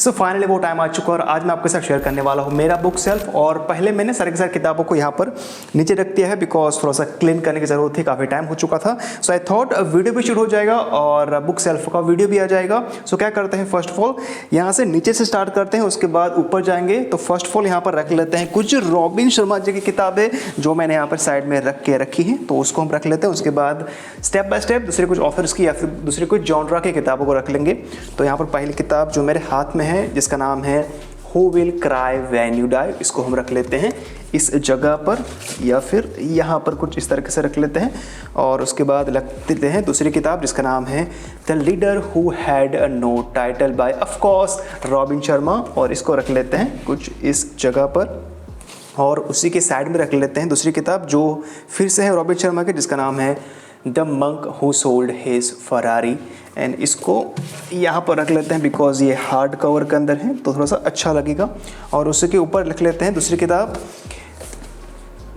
So finally वो time आ चुका है और आज मैं आपके साथ शेयर करने वाला हूँ मेरा बुक सेल्फ। और पहले मैंने सारी की सारी किताबों को यहाँ पर नीचे रख दिया है बिकॉज थोड़ा सा क्लीन करने की ज़रूरत थी, काफ़ी टाइम हो चुका था। सो आई थॉट वीडियो भी शुरू हो जाएगा और बुक सेल्फ का वीडियो भी आ जाएगा। सो क्या करते हैं, फर्स्ट ऑफ ऑल यहाँ से नीचे से स्टार्ट करते हैं, उसके बाद ऊपर जाएंगे। तो फर्स्ट ऑफ ऑल यहाँ पर रख लेते हैं कुछ रॉबिन शर्मा जी की किताबें जो मैंने यहाँ पर साइड में रखी हैं, तो उसको हम रख लेते हैं। उसके बाद स्टेप बाय स्टेप दूसरे कुछ ऑथर्स की या फिर दूसरे कुछ जॉनरा की किताबों को रख लेंगे। तो यहाँ पर पहली किताब जो मेरे हाथ में है जिसका नाम है who will cry when you die, इसको हम रख लेते हैं इस जगह पर या फिर यहाँ पर कुछ इस तरीके से रख लेते हैं। और उसके बाद रख देते हैं दूसरी किताब जिसका नाम है the leader who had a no title by of course Robin Sharma, और इसको रख लेते हैं कुछ इस जगह पर। और उसी के साइड में रख लेते हैं दूसरी किताब जो फिर से है रॉबिन शर्मा के, जिसका नाम है the monk who sold his Ferrari, and इसको यहाँ पर रख लेते हैं बिकॉज ये हार्ड कवर के अंदर है तो थोड़ा सा अच्छा लगेगा। और उसी के ऊपर लिख लेते हैं दूसरी किताब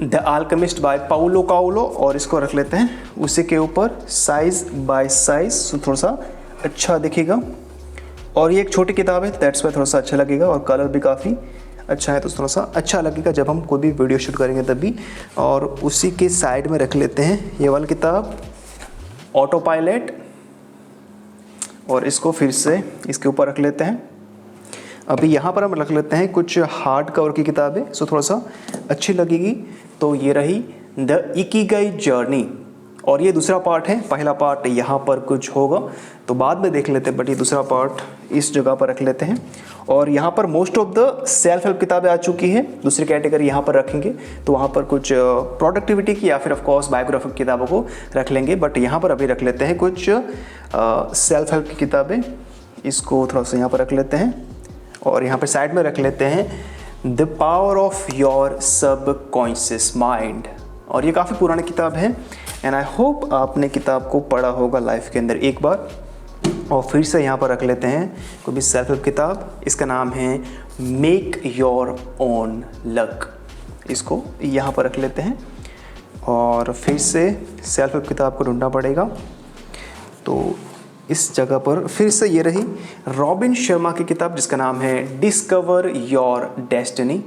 the alchemist by Paulo Coelho, और इसको रख लेते हैं उसी के ऊपर साइज बाय साइज, तो थोड़ा सा अच्छा दिखेगा। और ये एक छोटी किताब है दैट्स वाई थोड़ा सा अच्छा लगेगा, और कलर भी काफ़ी अच्छा है तो थोड़ा सा अच्छा लगेगा जब हम कोई भी वीडियो शूट करेंगे तभी। और उसी के साइड में रख लेते हैं ये वाली किताब ऑटो पायलट, और इसको फिर से इसके ऊपर रख लेते हैं। अभी यहाँ पर हम रख लेते हैं कुछ हार्ड कवर की किताबें, सो थोड़ा सा अच्छी लगेगी। तो ये रही द इकिगाई जर्नी, और ये दूसरा पार्ट है। पहला पार्ट यहाँ पर कुछ होगा तो बाद में देख लेते हैं, बट ये दूसरा पार्ट इस जगह पर रख लेते हैं। और यहाँ पर most of the self help किताबें आ चुकी हैं, दूसरी कैटेगरी यहाँ पर रखेंगे तो वहाँ पर कुछ प्रोडक्टिविटी की या फिर ऑफ कोर्स बायोग्राफिक किताबों को रख लेंगे। बट यहाँ पर अभी रख लेते हैं कुछ सेल्फ हेल्प की किताबें, इसको थोड़ा सा यहाँ पर रख लेते हैं। और यहाँ पर साइड में रख लेते हैं the power of your subconscious mind, और ये काफ़ी पुरानी किताब है एंड आई होप आपने किताब को पढ़ा होगा लाइफ के अंदर एक बार। और फिर से यहाँ पर रख लेते हैं कोई भी सेल्फ हेल्प किताब, इसका नाम है मेक योर ओन लक, इसको यहाँ पर रख लेते हैं। और फिर से सेल्फ हेल्प किताब को ढूंढना पड़ेगा, तो इस जगह पर फिर से ये रही रॉबिन शर्मा की किताब जिसका नाम है डिस्कवर योर डेस्टिनी।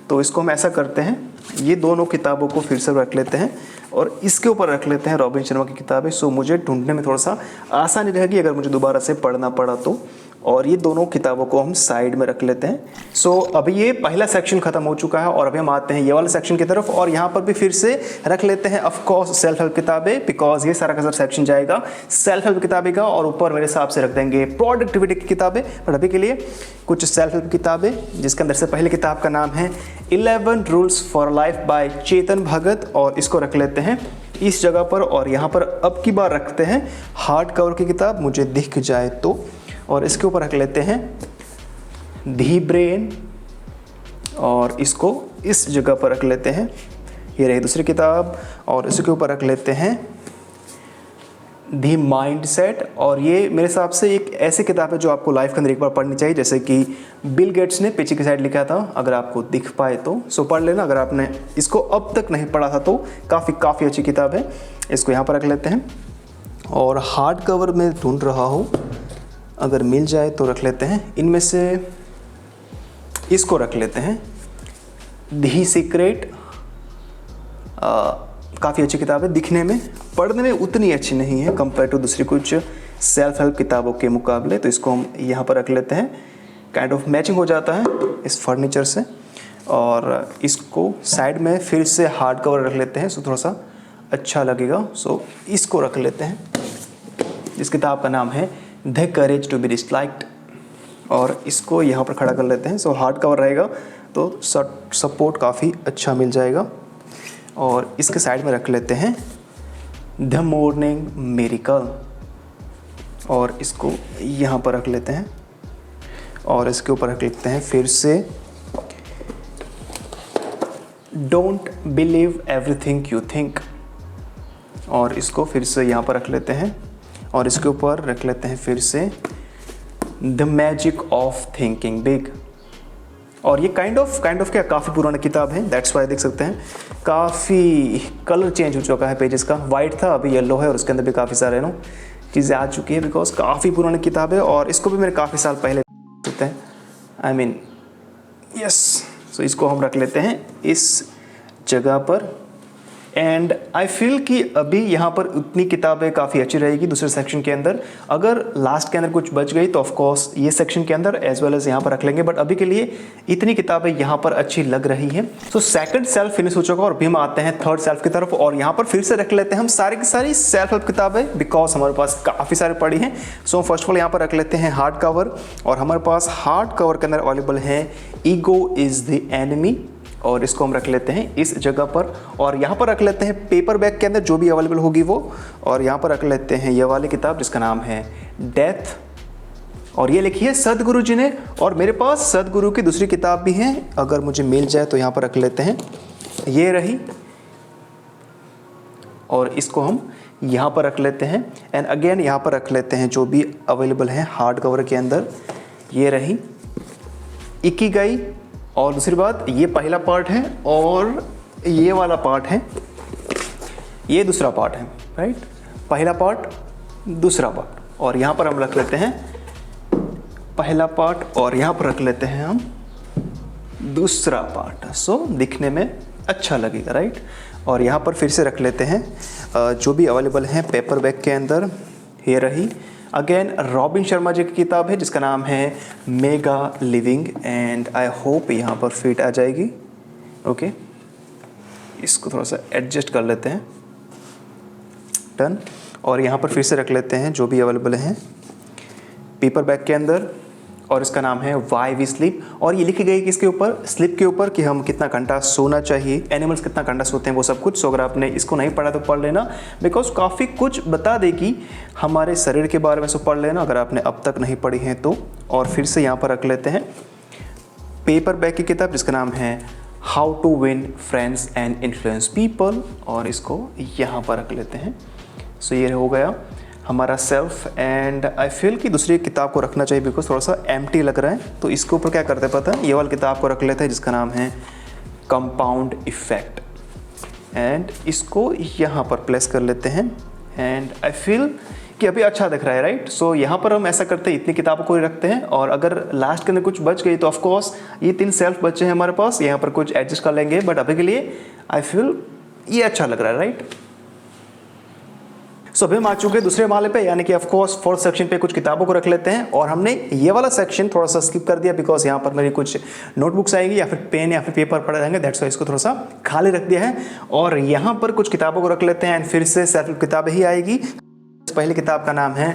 तो इसको हम ऐसा करते हैं, ये दोनों किताबों को फिर से रख लेते हैं और इसके ऊपर रख लेते हैं रॉबिन शर्मा की किताबें। सो मुझे ढूंढने में थोड़ा सा आसानी रहेगी अगर मुझे दोबारा से पढ़ना पड़ा तो। और ये दोनों किताबों को हम साइड में रख लेते हैं। सो अभी ये पहला सेक्शन खत्म हो चुका है और अभी हम आते हैं ये वाले सेक्शन की तरफ, और यहाँ पर भी फिर से रख लेते हैं ऑफ कोर्स सेल्फ हेल्प किताबें बिकॉज ये सारा का सारा सेक्शन जाएगा सेल्फ हेल्प किताबें का। और ऊपर मेरे हिसाब से रख देंगे प्रोडक्टिविटी की किताबें, बट अभी के लिए कुछ सेल्फ हेल्प किताबें जिसके अंदर से पहली किताब का नाम है 11 rules for life by Chetan Bhagat, और इसको रख लेते हैं इस जगह पर। और यहाँ पर अब की बार रखते हैं हार्ड कवर की किताब, मुझे दिख जाए तो, और इसके ऊपर रख लेते हैं दी ब्रेन, और इसको इस जगह पर रख लेते हैं। ये रही दूसरी किताब, और इसके ऊपर रख लेते हैं दी माइंड सेट, और ये मेरे हिसाब से एक ऐसी किताब है जो आपको लाइफ के अंदर एक बार पढ़नी चाहिए, जैसे कि बिल गेट्स ने पीछे की साइड लिखा था, अगर आपको दिख पाए तो सो पढ़ लेना। अगर आपने इसको अब तक नहीं पढ़ा था तो काफ़ी अच्छी किताब है, इसको यहाँ पर रख लेते हैं। और हार्ड कवर में ढूंढ रहा हूँ, अगर मिल जाए तो रख लेते हैं। इनमें से इसको रख लेते हैं दी सीक्रेट, काफ़ी अच्छी किताब है दिखने में, पढ़ने में उतनी अच्छी नहीं है कंपेयर टू दूसरी कुछ सेल्फ हेल्प किताबों के मुकाबले। तो इसको हम यहाँ पर रख लेते हैं, काइंड ऑफ मैचिंग हो जाता है इस फर्नीचर से। और इसको साइड में फिर से हार्ड कवर रख लेते हैं, सो थोड़ा सा अच्छा लगेगा। सो इसको रख लेते हैं, इस किताब का नाम है the courage to be disliked, और इसको यहाँ पर खड़ा कर लेते हैं। सो हार्ड कवर रहेगा तो सपोर्ट काफ़ी अच्छा मिल जाएगा। और इसके साइड में रख लेते हैं द मॉर्निंग मिरेकल, और इसको यहाँ पर रख लेते हैं। और इसके ऊपर रख लेते हैं फिर से don't believe everything you think, और इसको फिर से यहाँ पर रख लेते हैं। और इसके ऊपर रख लेते हैं फिर से the magic of thinking big, और ये काइंड ऑफ क्या काफ़ी पुरानी किताब है दैट्स वाई देख सकते हैं काफ़ी कलर चेंज हो चुका है पेजेस का, वाइट था अभी येलो है, और उसके अंदर भी काफ़ी सारे चीज़ें आ चुकी है बिकॉज काफ़ी पुरानी किताब है। और इसको भी मेरे काफ़ी साल पहले होते हैं आई मीन यस। सो इसको हम रख लेते हैं इस जगह पर। एंड आई फील कि अभी यहाँ पर उतनी किताबें काफ़ी अच्छी रहेगी दूसरे सेक्शन के अंदर। अगर लास्ट के अंदर कुछ बच गई तो ऑफ कोर्स ये सेक्शन के अंदर एज वेल एज यहाँ पर रख लेंगे, बट अभी के लिए इतनी किताबें यहाँ पर अच्छी लग रही हैं। सो सेकंड सेल्फ फिनिश हो चुका और अभी हम आते हैं थर्ड सेल्फ की तरफ, और यहाँ पर फिर से रख लेते हैं हम सारी की सारी सेल्फ हेल्प किताबें, बिकॉज हमारे पास काफ़ी सारी पड़ी हैं। सो फर्स्ट ऑफ ऑल यहाँ पर रख लेते हैं हार्ड कवर, और हमारे पास हार्ड कवर के अंदर अवेलेबल है ईगो इज़ द एनिमी, और इसको हम रख लेते हैं इस जगह पर। और यहाँ पर रख लेते हैं पेपर बैग के अंदर जो भी अवेलेबल होगी वो, और यहाँ पर रख लेते हैं ये वाली किताब जिसका नाम है डेथ, और ये लिखी है सदगुरु जी ने। और मेरे पास सदगुरु की दूसरी किताब भी है, अगर मुझे मिल जाए तो यहाँ पर रख लेते हैं, ये रही, और इसको हम यहाँ पर रख लेते हैं। एंड अगेन यहाँ पर रख लेते हैं जो भी अवेलेबल है हार्ड कवर के अंदर, ये रही इकिगाई। और दूसरी बात, ये पहला पार्ट है और ये वाला पार्ट है, ये दूसरा पार्ट है, राइट। पहला पार्ट, दूसरा पार्ट, और यहाँ पर हम रख लेते हैं पहला पार्ट, और यहाँ पर रख लेते हैं हम दूसरा पार्ट। सो दिखने में अच्छा लगेगा, राइट। और यहाँ पर फिर से रख लेते हैं जो भी अवेलेबल है पेपर बैग के अंदर, ये रही। अगेन रॉबिन शर्मा जी की किताब है जिसका नाम है mega living, and I hope यहाँ पर फिट आ जाएगी। ओके, इसको थोड़ा सा एडजस्ट कर लेते हैं, डन। और यहाँ पर फिर से रख लेते हैं जो भी अवेलेबल है पेपर बैग के अंदर, और इसका नाम है वाई वी स्लीप। और ये लिखी गई किसके ऊपर, स्लीप के ऊपर, कि हम कितना घंटा सोना चाहिए, एनिमल्स कितना घंटा सोते हैं, वो सब कुछ। सो अगर आपने इसको नहीं पढ़ा तो पढ़ लेना, बिकॉज काफ़ी कुछ बता देगी हमारे शरीर के बारे में। सो पढ़ लेना अगर आपने अब तक नहीं पढ़ी है तो। और फिर से यहाँ पर रख लेते हैं पेपर बैग की किताब जिसका नाम है how to win friends and influence people, और इसको यहाँ पर रख लेते हैं। सो ये हो गया हमारा सेल्फ। एंड आई फील कि दूसरी किताब को रखना चाहिए बिकॉज थोड़ा सा एम्प्टी लग रहा है, तो इसके ऊपर क्या करते हैं पता है, ये वाली किताब को रख लेते हैं जिसका नाम है कंपाउंड इफेक्ट, एंड इसको यहाँ पर प्लेस कर लेते हैं। एंड आई फील कि अभी अच्छा दिख रहा है, राइट। सो यहाँ पर हम ऐसा करते हैं, इतनी किताबों को ही रखते हैं, और अगर लास्ट के अंदर कुछ बच गई तो ऑफकोर्स ये 3 सेल्फ बचे हैं हमारे पास, यहाँ पर कुछ एडजस्ट कर लेंगे, बट अभी के लिए आई फील ये अच्छा लग रहा है, राइट। सो अभी हम आ चुके हैं दूसरे माले पे, यानी कि ऑफकोर्स फोर्थ सेक्शन पे कुछ किताबों को रख लेते हैं। और हमने ये वाला सेक्शन थोड़ा सा स्किप कर दिया बिकॉज यहाँ पर मेरी कुछ नोटबुक्स आएंगी या फिर पेन या फिर पेपर पड़े रहेंगे, दैट्स वाई इसको थोड़ा सा खाली रख दिया है। और यहाँ पर कुछ किताबों को रख लेते हैं, एंड फिर से सेल्फ किताबें ही आएगी। पहली किताब का नाम है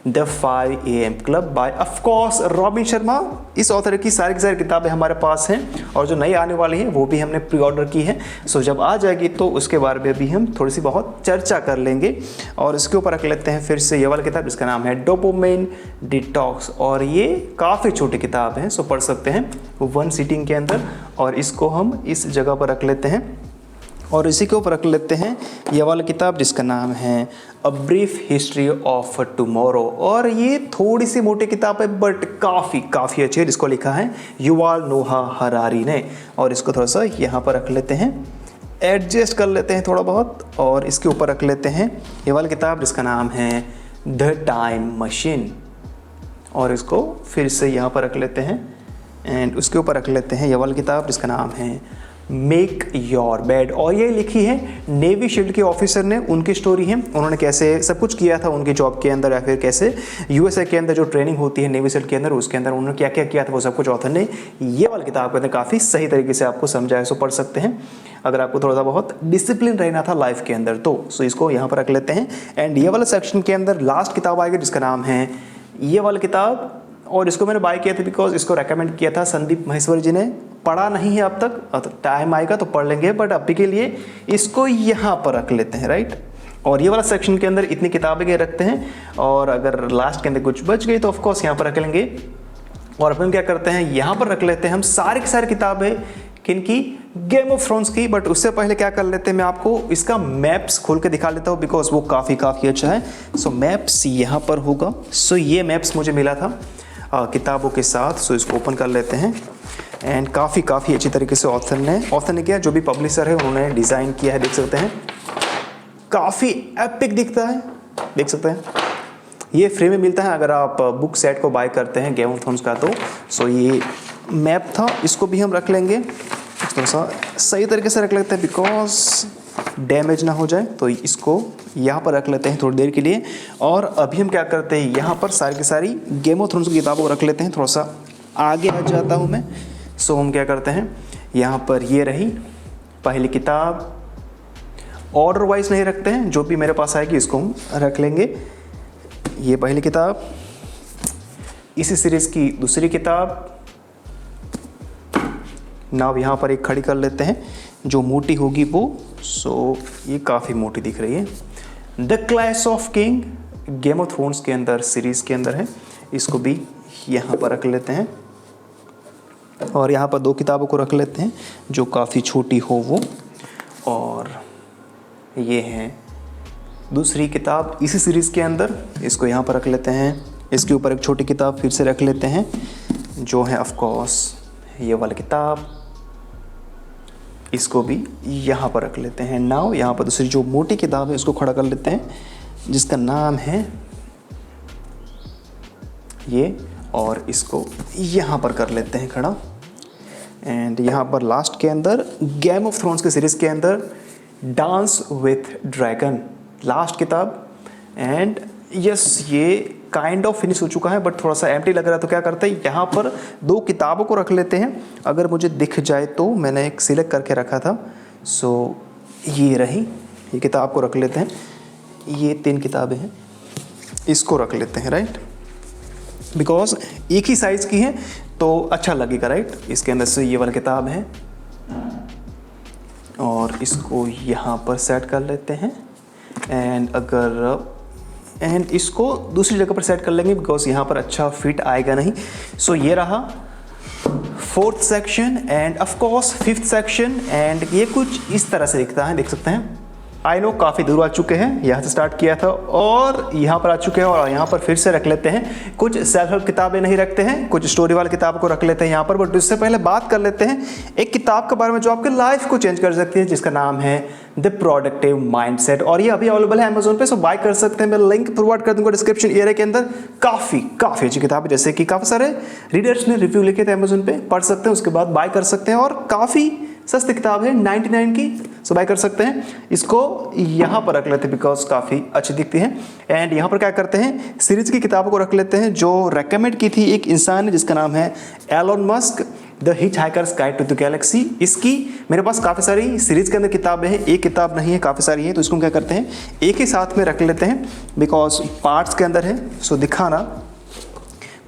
the 5 AM club bye of course robin Sharma. इस ऑथर की सारी किताबें हमारे पास हैं, और जो नई आने वाली है वो भी हमने प्री ऑर्डर की है। सो जब आ जाएगी तो उसके बारे में भी हम थोड़ी सी बहुत चर्चा कर लेंगे। और इसके ऊपर रख लेते हैं फिर से ये वाली किताब जिसका नाम है डोपामाइन डिटॉक्स, और ये काफ़ी छोटी किताब है, सो पढ़ सकते हैं 1 सीटिंग के अंदर। और इसको हम इस जगह पर रख लेते हैं, और इसी के ऊपर रख लेते हैं ये वाला किताब जिसका नाम है a brief history of tomorrow. और ये थोड़ी सी मोटी किताब है बट काफ़ी अच्छी है, जिसको लिखा है युवाल नोह हरारी ने। और इसको थोड़ा सा यहाँ पर रख लेते हैं, एडजस्ट कर लेते हैं थोड़ा बहुत, और इसके ऊपर रख लेते हैं ये वाली किताब जिसका नाम है द टाइम मशीन। और इसको फिर से यहाँ पर रख लेते हैं, एंड उसके ऊपर रख लेते हैं ये वाली किताब जिसका नाम है मेक योर बेड। और ये लिखी है नेवी शील्ड के ऑफिसर ने, उनकी स्टोरी है, उन्होंने कैसे सब कुछ किया था उनकी जॉब के अंदर, या फिर कैसे यूएसए के अंदर जो ट्रेनिंग होती है नेवी शील्ड के अंदर, उसके अंदर उन्होंने क्या क्या किया था, वो सब कुछ ऑथर ने ये वाली किताब के अंदर काफ़ी सही तरीके से आपको समझाया। सो पढ़ सकते हैं अगर आपको थोड़ा सा बहुत डिसिप्लिन रहना था लाइफ के अंदर तो। सो इसको यहाँ पर रख लेते हैं। एंड ये वाला सेक्शन के अंदर लास्ट किताब आएगी जिसका नाम है ये वाली किताब, और इसको मैंने बाय किया था बिकॉज इसको रेकमेंड किया था संदीप महेश्वर जी ने। पढ़ा नहीं है अब तक, तो टाइम आएगा तो पढ़ लेंगे, बट अभी के लिए इसको यहाँ पर रख लेते हैं, राइट। और ये वाला सेक्शन के अंदर इतनी किताबें रखते हैं, और अगर लास्ट के अंदर कुछ बच गई तो ऑफकोर्स यहाँ पर रख लेंगे। और अपन क्या करते हैं, यहाँ पर रख लेते हैं हम सारी की सारी किताबें, किनकी, गेम ऑफ थ्रोन्स की। बट उससे पहले क्या कर लेते हैं, मैं आपको इसका मैप्स खोल के दिखा लेता हूँ बिकॉज वो काफ़ी अच्छा है। सो मैप्स यहाँ पर होगा। सो ये मैप्स मुझे मिला था किताबों के साथ। सो इसको ओपन कर लेते हैं, एंड काफ़ी अच्छी तरीके से ऑथर ने किया, जो भी पब्लिशर है उन्होंने डिज़ाइन किया है, देख सकते हैं काफ़ी एपिक दिखता है, देख सकते हैं। ये फ्री में मिलता है अगर आप बुक सेट को बाय करते हैं गेम ऑफ थ्रोन्स का तो। सो ये मैप था, इसको भी हम रख लेंगे, थोड़ा सा सही तरीके से रख लेते हैं बिकॉज डैमेज ना हो जाए। तो इसको यहाँ पर रख लेते हैं थोड़ी देर के लिए। और अभी हम क्या करते हैं, यहाँ पर सारी की सारी गेम ऑफ थ्रोन्स की किताबों को रख लेते हैं। थोड़ा सा आगे आ जाता हूँ मैं। सो हम क्या करते हैं, यहाँ पर ये रही पहली किताब, ऑर्डर वाइज नहीं रखते हैं, जो भी मेरे पास आएगी इसको हम रख लेंगे। ये पहली किताब, इसी सीरीज़ की दूसरी किताब, नाव यहाँ पर एक खड़ी कर लेते हैं, जो मोटी होगी वो। सो ये काफ़ी मोटी दिख रही है। The clash of king game of thrones के अंदर सीरीज़ के अंदर है, इसको भी यहाँ पर रख लेते हैं। और यहाँ पर 2 किताबों को रख लेते हैं जो काफ़ी छोटी हो वो। और ये है दूसरी किताब इसी सीरीज़ के अंदर, इसको यहाँ पर रख लेते हैं। इसके ऊपर एक छोटी किताब फिर से रख लेते हैं जो है ऑफ कोर्स ये वाली किताब, इसको भी यहाँ पर रख लेते हैं। नाउ यहाँ पर दूसरी जो मोटी किताब है इसको खड़ा कर लेते हैं जिसका नाम है ये, और इसको यहाँ पर कर लेते हैं खड़ा। एंड यहाँ पर लास्ट के अंदर गेम ऑफ थ्रोन्स के सीरीज़ के अंदर डांस विथ ड्रैगन लास्ट किताब। एंड यस ये काइंड ऑफ फिनिश हो चुका है बट थोड़ा सा एम्प्टी लग रहा है, तो क्या करते हैं यहाँ पर 2 किताबों को रख लेते हैं। अगर मुझे दिख जाए तो मैंने एक सिलेक्ट करके रखा था। सो ये रही, ये किताब को रख लेते हैं। ये 3 किताबें हैं, इसको रख लेते हैं राइट, बिकॉज एक ही साइज़ की है तो अच्छा लगेगा राइट। इसके अंदर से ये वाली किताब है और इसको यहाँ पर सेट कर लेते हैं। एंड इसको दूसरी जगह पर सेट कर लेंगे बिकॉज यहाँ पर अच्छा फिट आएगा नहीं। सो ये रहा 4th section end of course 5th section. And ये कुछ इस तरह से दिखता है, देख सकते हैं। आई नो काफ़ी दूर आ चुके हैं, यहाँ से स्टार्ट किया था और यहाँ पर आ चुके हैं। और यहाँ पर फिर से रख लेते हैं, कुछ सेल्फ हेल्प किताबें नहीं रखते हैं, कुछ स्टोरी वाली किताब को रख लेते हैं यहाँ पर। बट उससे पहले बात कर लेते हैं एक किताब के बारे में जो आपके लाइफ को चेंज कर सकती है, जिसका नाम है द प्रोडक्टिव माइंडसेट। और ये अभी अवेलेबल है अमेजोन पे, सो बाय कर सकते हैं। मैं लिंक प्रोवाइड कर दूंगा डिस्क्रिप्शन एरिया के अंदर। काफ़ी अच्छी किताब है, जैसे कि काफ़ी सारे रीडर्स ने रिव्यू लिखे थे अमेजोन पे, पढ़ सकते हैं, उसके बाद बाय कर सकते हैं। और काफ़ी सस्ती किताब है 99 की, सो बाय कर सकते हैं। इसको यहाँ पर रख लेते हैं बिकॉज काफ़ी अच्छी दिखती है। एंड यहाँ पर क्या करते हैं, सीरीज की किताबों को रख लेते हैं जो रेकमेंड की थी एक इंसान ने जिसका नाम है Elon Musk, the hitchhiker's guide to the galaxy. इसकी मेरे पास काफ़ी सारी सीरीज के अंदर किताबें हैं, एक किताब नहीं है, काफ़ी सारी है। तो इसको हम क्या करते हैं, एक ही साथ में रख लेते हैं बिकॉज पार्ट्स के अंदर है। सो दिखाना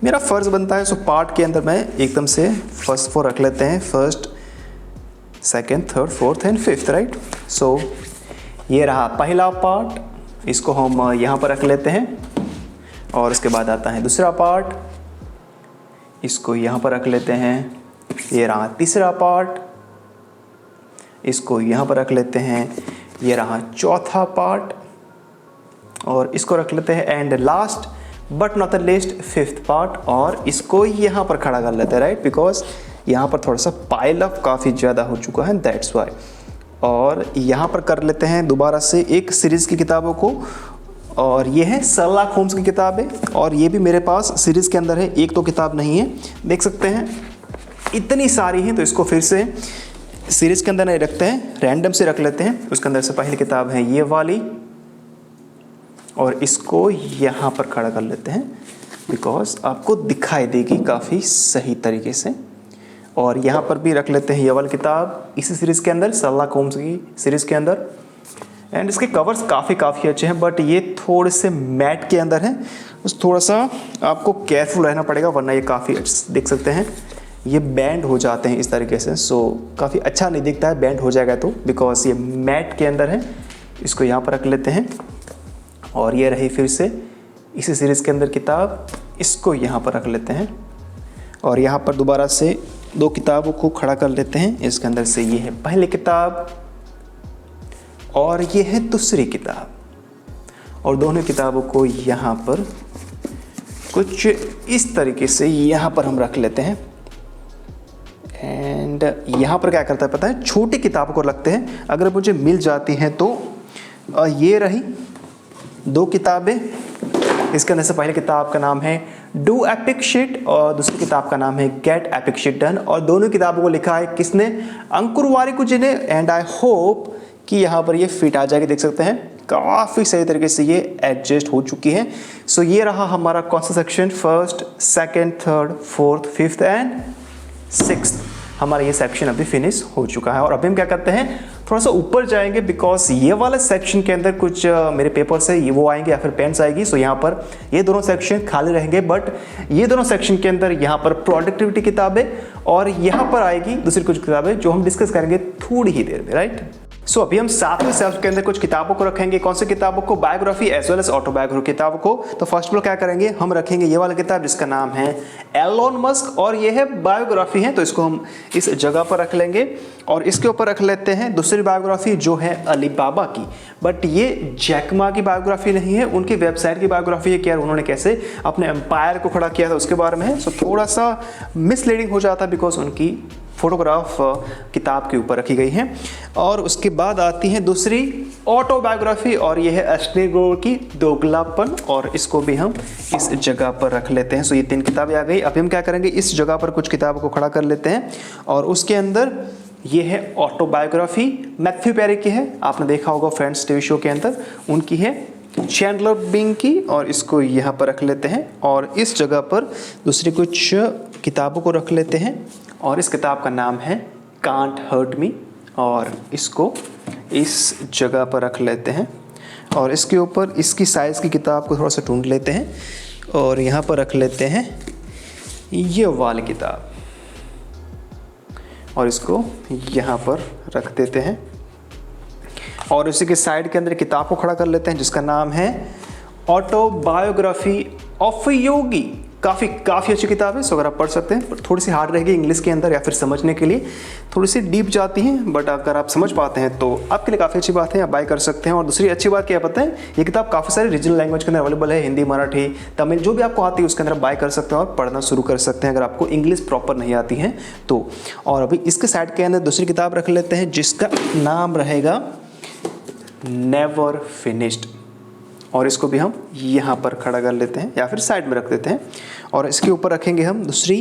मेरा फ़र्ज़ बनता है। सो पार्ट के अंदर मैं एकदम से फर्स्ट 4 रख लेते हैं, 1st, 2nd, 3rd, 4th and 5th right. सो ये रहा पहला पार्ट, इसको हम यहाँ पर रख लेते हैं। और उसके बाद आता है दूसरा पार्ट, इसको यहाँ पर रख लेते हैं। ये रहा तीसरा पार्ट, इसको यहाँ पर रख लेते हैं। ये रहा चौथा पार्ट और इसको रख लेते हैं। And last but not the least 5th part, और इसको यहाँ पर खड़ा कर लेते हैं राइट, बिकॉज यहाँ पर थोड़ा सा पाइल अप काफ़ी ज़्यादा हो चुका है, दैट्स वाई। और यहाँ पर कर लेते हैं दोबारा से एक सीरीज़ की किताबों को, और ये है शर्लॉक होम्स की किताब है। और ये भी मेरे पास सीरीज़ के अंदर है, 1-2 किताब नहीं है, देख सकते हैं इतनी सारी हैं। तो इसको फिर से सीरीज़ के अंदर नहीं रखते हैं, रैंडम से रख लेते हैं। उसके अंदर से पहली किताब है ये वाली, और इसको यहाँ पर खड़ा कर लेते हैं बिकॉज आपको दिखाई देगी काफ़ी सही तरीके से। और यहाँ पर भी रख लेते हैं ये वाली किताब इसी सीरीज़ के अंदर, शर्लॉक होम्स की सीरीज़ के अंदर। एंड इसके कवर्स काफ़ी अच्छे हैं, बट ये थोड़े से मैट के अंदर हैं, बस थोड़ा सा आपको केयरफुल रहना पड़ेगा, वरना ये काफ़ी देख सकते हैं ये बैंड हो जाते हैं इस तरीके से। सो काफ़ी अच्छा नहीं दिखता है बैंड हो जाएगा तो, बिकॉज ये मैट के अंदर है। इसको यहाँ पर रख लेते हैं। और ये रही फिर से इसी सीरीज़ के अंदर किताब, इसको यहाँ पर रख लेते हैं। और यहाँ पर दोबारा से 2 किताबों को खड़ा कर लेते हैं। इसके अंदर से ये है पहली किताब और ये है दूसरी किताब, और दोनों किताबों को यहाँ पर कुछ इस तरीके से यहाँ पर हम रख लेते हैं। एंड यहाँ पर क्या करता है पता है, छोटी किताबों को रखते हैं, अगर मुझे मिल जाती हैं तो। ये रही 2 किताबें इसके अंदर से पहले किताब का नाम है डू एपिक शिट और दूसरी किताब का नाम है गेट एपिक शिट डन। और दोनों किताबों को लिखा है किसने? अंकुर वारिकुजी ने। एंड आई होप कि यहाँ पर ये फिट आ जाएगी, देख सकते हैं काफ़ी सही तरीके से ये एडजस्ट हो चुकी है। सो ये रहा हमारा कौन सा section? First, second, third, fourth, fifth and sixth. हमारा ये सेक्शन अभी फिनिश हो चुका है। और अभी हम क्या करते हैं, थोड़ा सा ऊपर जाएंगे बिकॉज ये वाला सेक्शन के अंदर कुछ मेरे पेपर्स है, ये वो आएंगे या फिर पेन्स आएगी। सो यहाँ पर ये दोनों सेक्शन खाली रहेंगे, बट ये दोनों सेक्शन के अंदर यहाँ पर प्रोडक्टिविटी किताबें और यहाँ पर आएगी दूसरी कुछ किताबें जो हम डिस्कस करेंगे थोड़ी ही देर में, राइट। सो अभी हम सातवें सेल्फ के अंदर कुछ किताबों को रखेंगे। कौन सी किताबों को? Biography as well as autobiography किताबों को। तो फर्स्ट ऑफ ऑल क्या करेंगे, हम रखेंगे ये वाला किताब जिसका नाम है एलोन मस्क और ये है बायोग्राफी है, तो इसको हम इस जगह पर रख लेंगे। और इसके ऊपर रख लेते हैं दूसरी बायोग्राफी जो है अलीबाबा की, बट ये जैक मा की बायोग्राफी नहीं है, उनकी वेबसाइट की बायोग्राफी है कि यार उन्होंने कैसे अपने एम्पायर को खड़ा किया था उसके बारे में है। सो थोड़ा सा मिसलीडिंग हो जाता है बिकॉज उनकी फोटोग्राफ किताब के ऊपर रखी गई है। और उसके बाद आती है दूसरी ऑटोबायोग्राफी और ये है एस्ले ग्रोवर की दोगलापन, और इसको भी हम इस जगह पर रख लेते हैं। सो ये 3 किताबें आ गई। अभी हम क्या करेंगे, इस जगह पर कुछ किताबों को खड़ा कर लेते हैं और उसके अंदर ये है ऑटोबायोग्राफी मैथ्यू पेरी की है, आपने देखा होगा फ्रेंड्स टीवी शो के अंदर, उनकी है चैंडलर बिंग की, और इसको यहाँ पर रख लेते हैं। और इस जगह पर दूसरी कुछ किताबों को रख लेते हैं और इस किताब का नाम है कांट हर्ट मी, और इसको इस जगह पर रख लेते हैं। और इसके ऊपर इसकी साइज़ की किताब को थोड़ा सा ढूंढ लेते हैं और यहाँ पर रख लेते हैं ये वाली किताब और इसको यहाँ पर रख देते हैं। और उसी के साइड के अंदर किताब को खड़ा कर लेते हैं जिसका नाम है ऑटोबायोग्राफी ऑफ योगी। काफ़ी अच्छी किताब है, सो अगर आप पढ़ सकते हैं। थोड़ी सी हार्ड रहेगी इंग्लिश के अंदर या फिर समझने के लिए थोड़ी सी डीप जाती हैं, बट अगर आप समझ पाते हैं तो आपके लिए काफ़ी अच्छी बात है, आप बाय कर सकते हैं। और दूसरी अच्छी बात क्या पता है, ये किताब काफ़ी सारी रीजनल लैंग्वेज के अंदर अवेलेबल है, हिंदी, मराठी, तमिल, जो भी आपको आती है उसके अंदर बाय कर सकते हैं और पढ़ना शुरू कर सकते हैं अगर आपको इंग्लिश प्रॉपर नहीं आती है तो। और अभी इसके साइड के अंदर दूसरी किताब रख लेते हैं जिसका नाम रहेगा नेवर फिनिश्ड, और इसको भी हम यहाँ पर खड़ा कर लेते हैं या फिर साइड में रख देते हैं। और इसके ऊपर रखेंगे हम दूसरी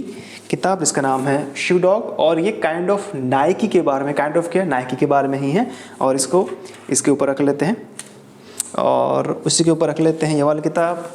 किताब जिसका नाम है शू डॉग, और ये काइंड ऑफ नाइकी के बारे में, काइंड ऑफ क्या, नाइकी के बारे में ही है, और इसको इसके ऊपर रख लेते हैं। और उसी के ऊपर रख लेते हैं ये वाली किताब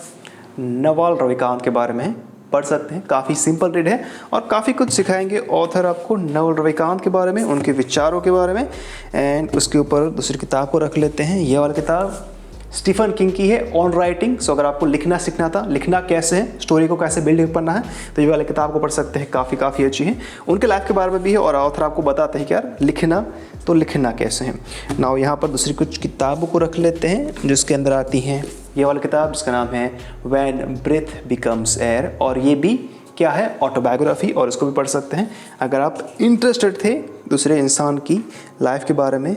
नवाल रविकांत के बारे में, पढ़ सकते हैं, काफ़ी सिंपल रीड है और काफ़ी कुछ सिखाएंगे ऑथर आपको नवल रविकांत के बारे में, उनके विचारों के बारे में। एंड उसके ऊपर दूसरी किताब को रख लेते हैं, ये वाली किताब स्टीफन किंग की है ऑन राइटिंग। सो अगर आपको लिखना सीखना था, लिखना कैसे है, स्टोरी को कैसे बिल्ड करना है, तो ये वाली किताब को पढ़ सकते हैं, काफ़ी अच्छी है। उनके लाइफ के बारे में भी है और ऑथर आपको बताते हैं कि यार लिखना तो लिखना कैसे है। नाउ यहाँ पर दूसरी कुछ किताबों को रख लेते हैं जिसके अंदर आती हैं ये वाली किताब जिसका नाम है व्हेन ब्रेथ बिकम्स एयर, और ये भी क्या है, ऑटोबायोग्राफी, और इसको भी पढ़ सकते हैं अगर आप इंटरेस्टेड थे दूसरे इंसान की लाइफ के बारे में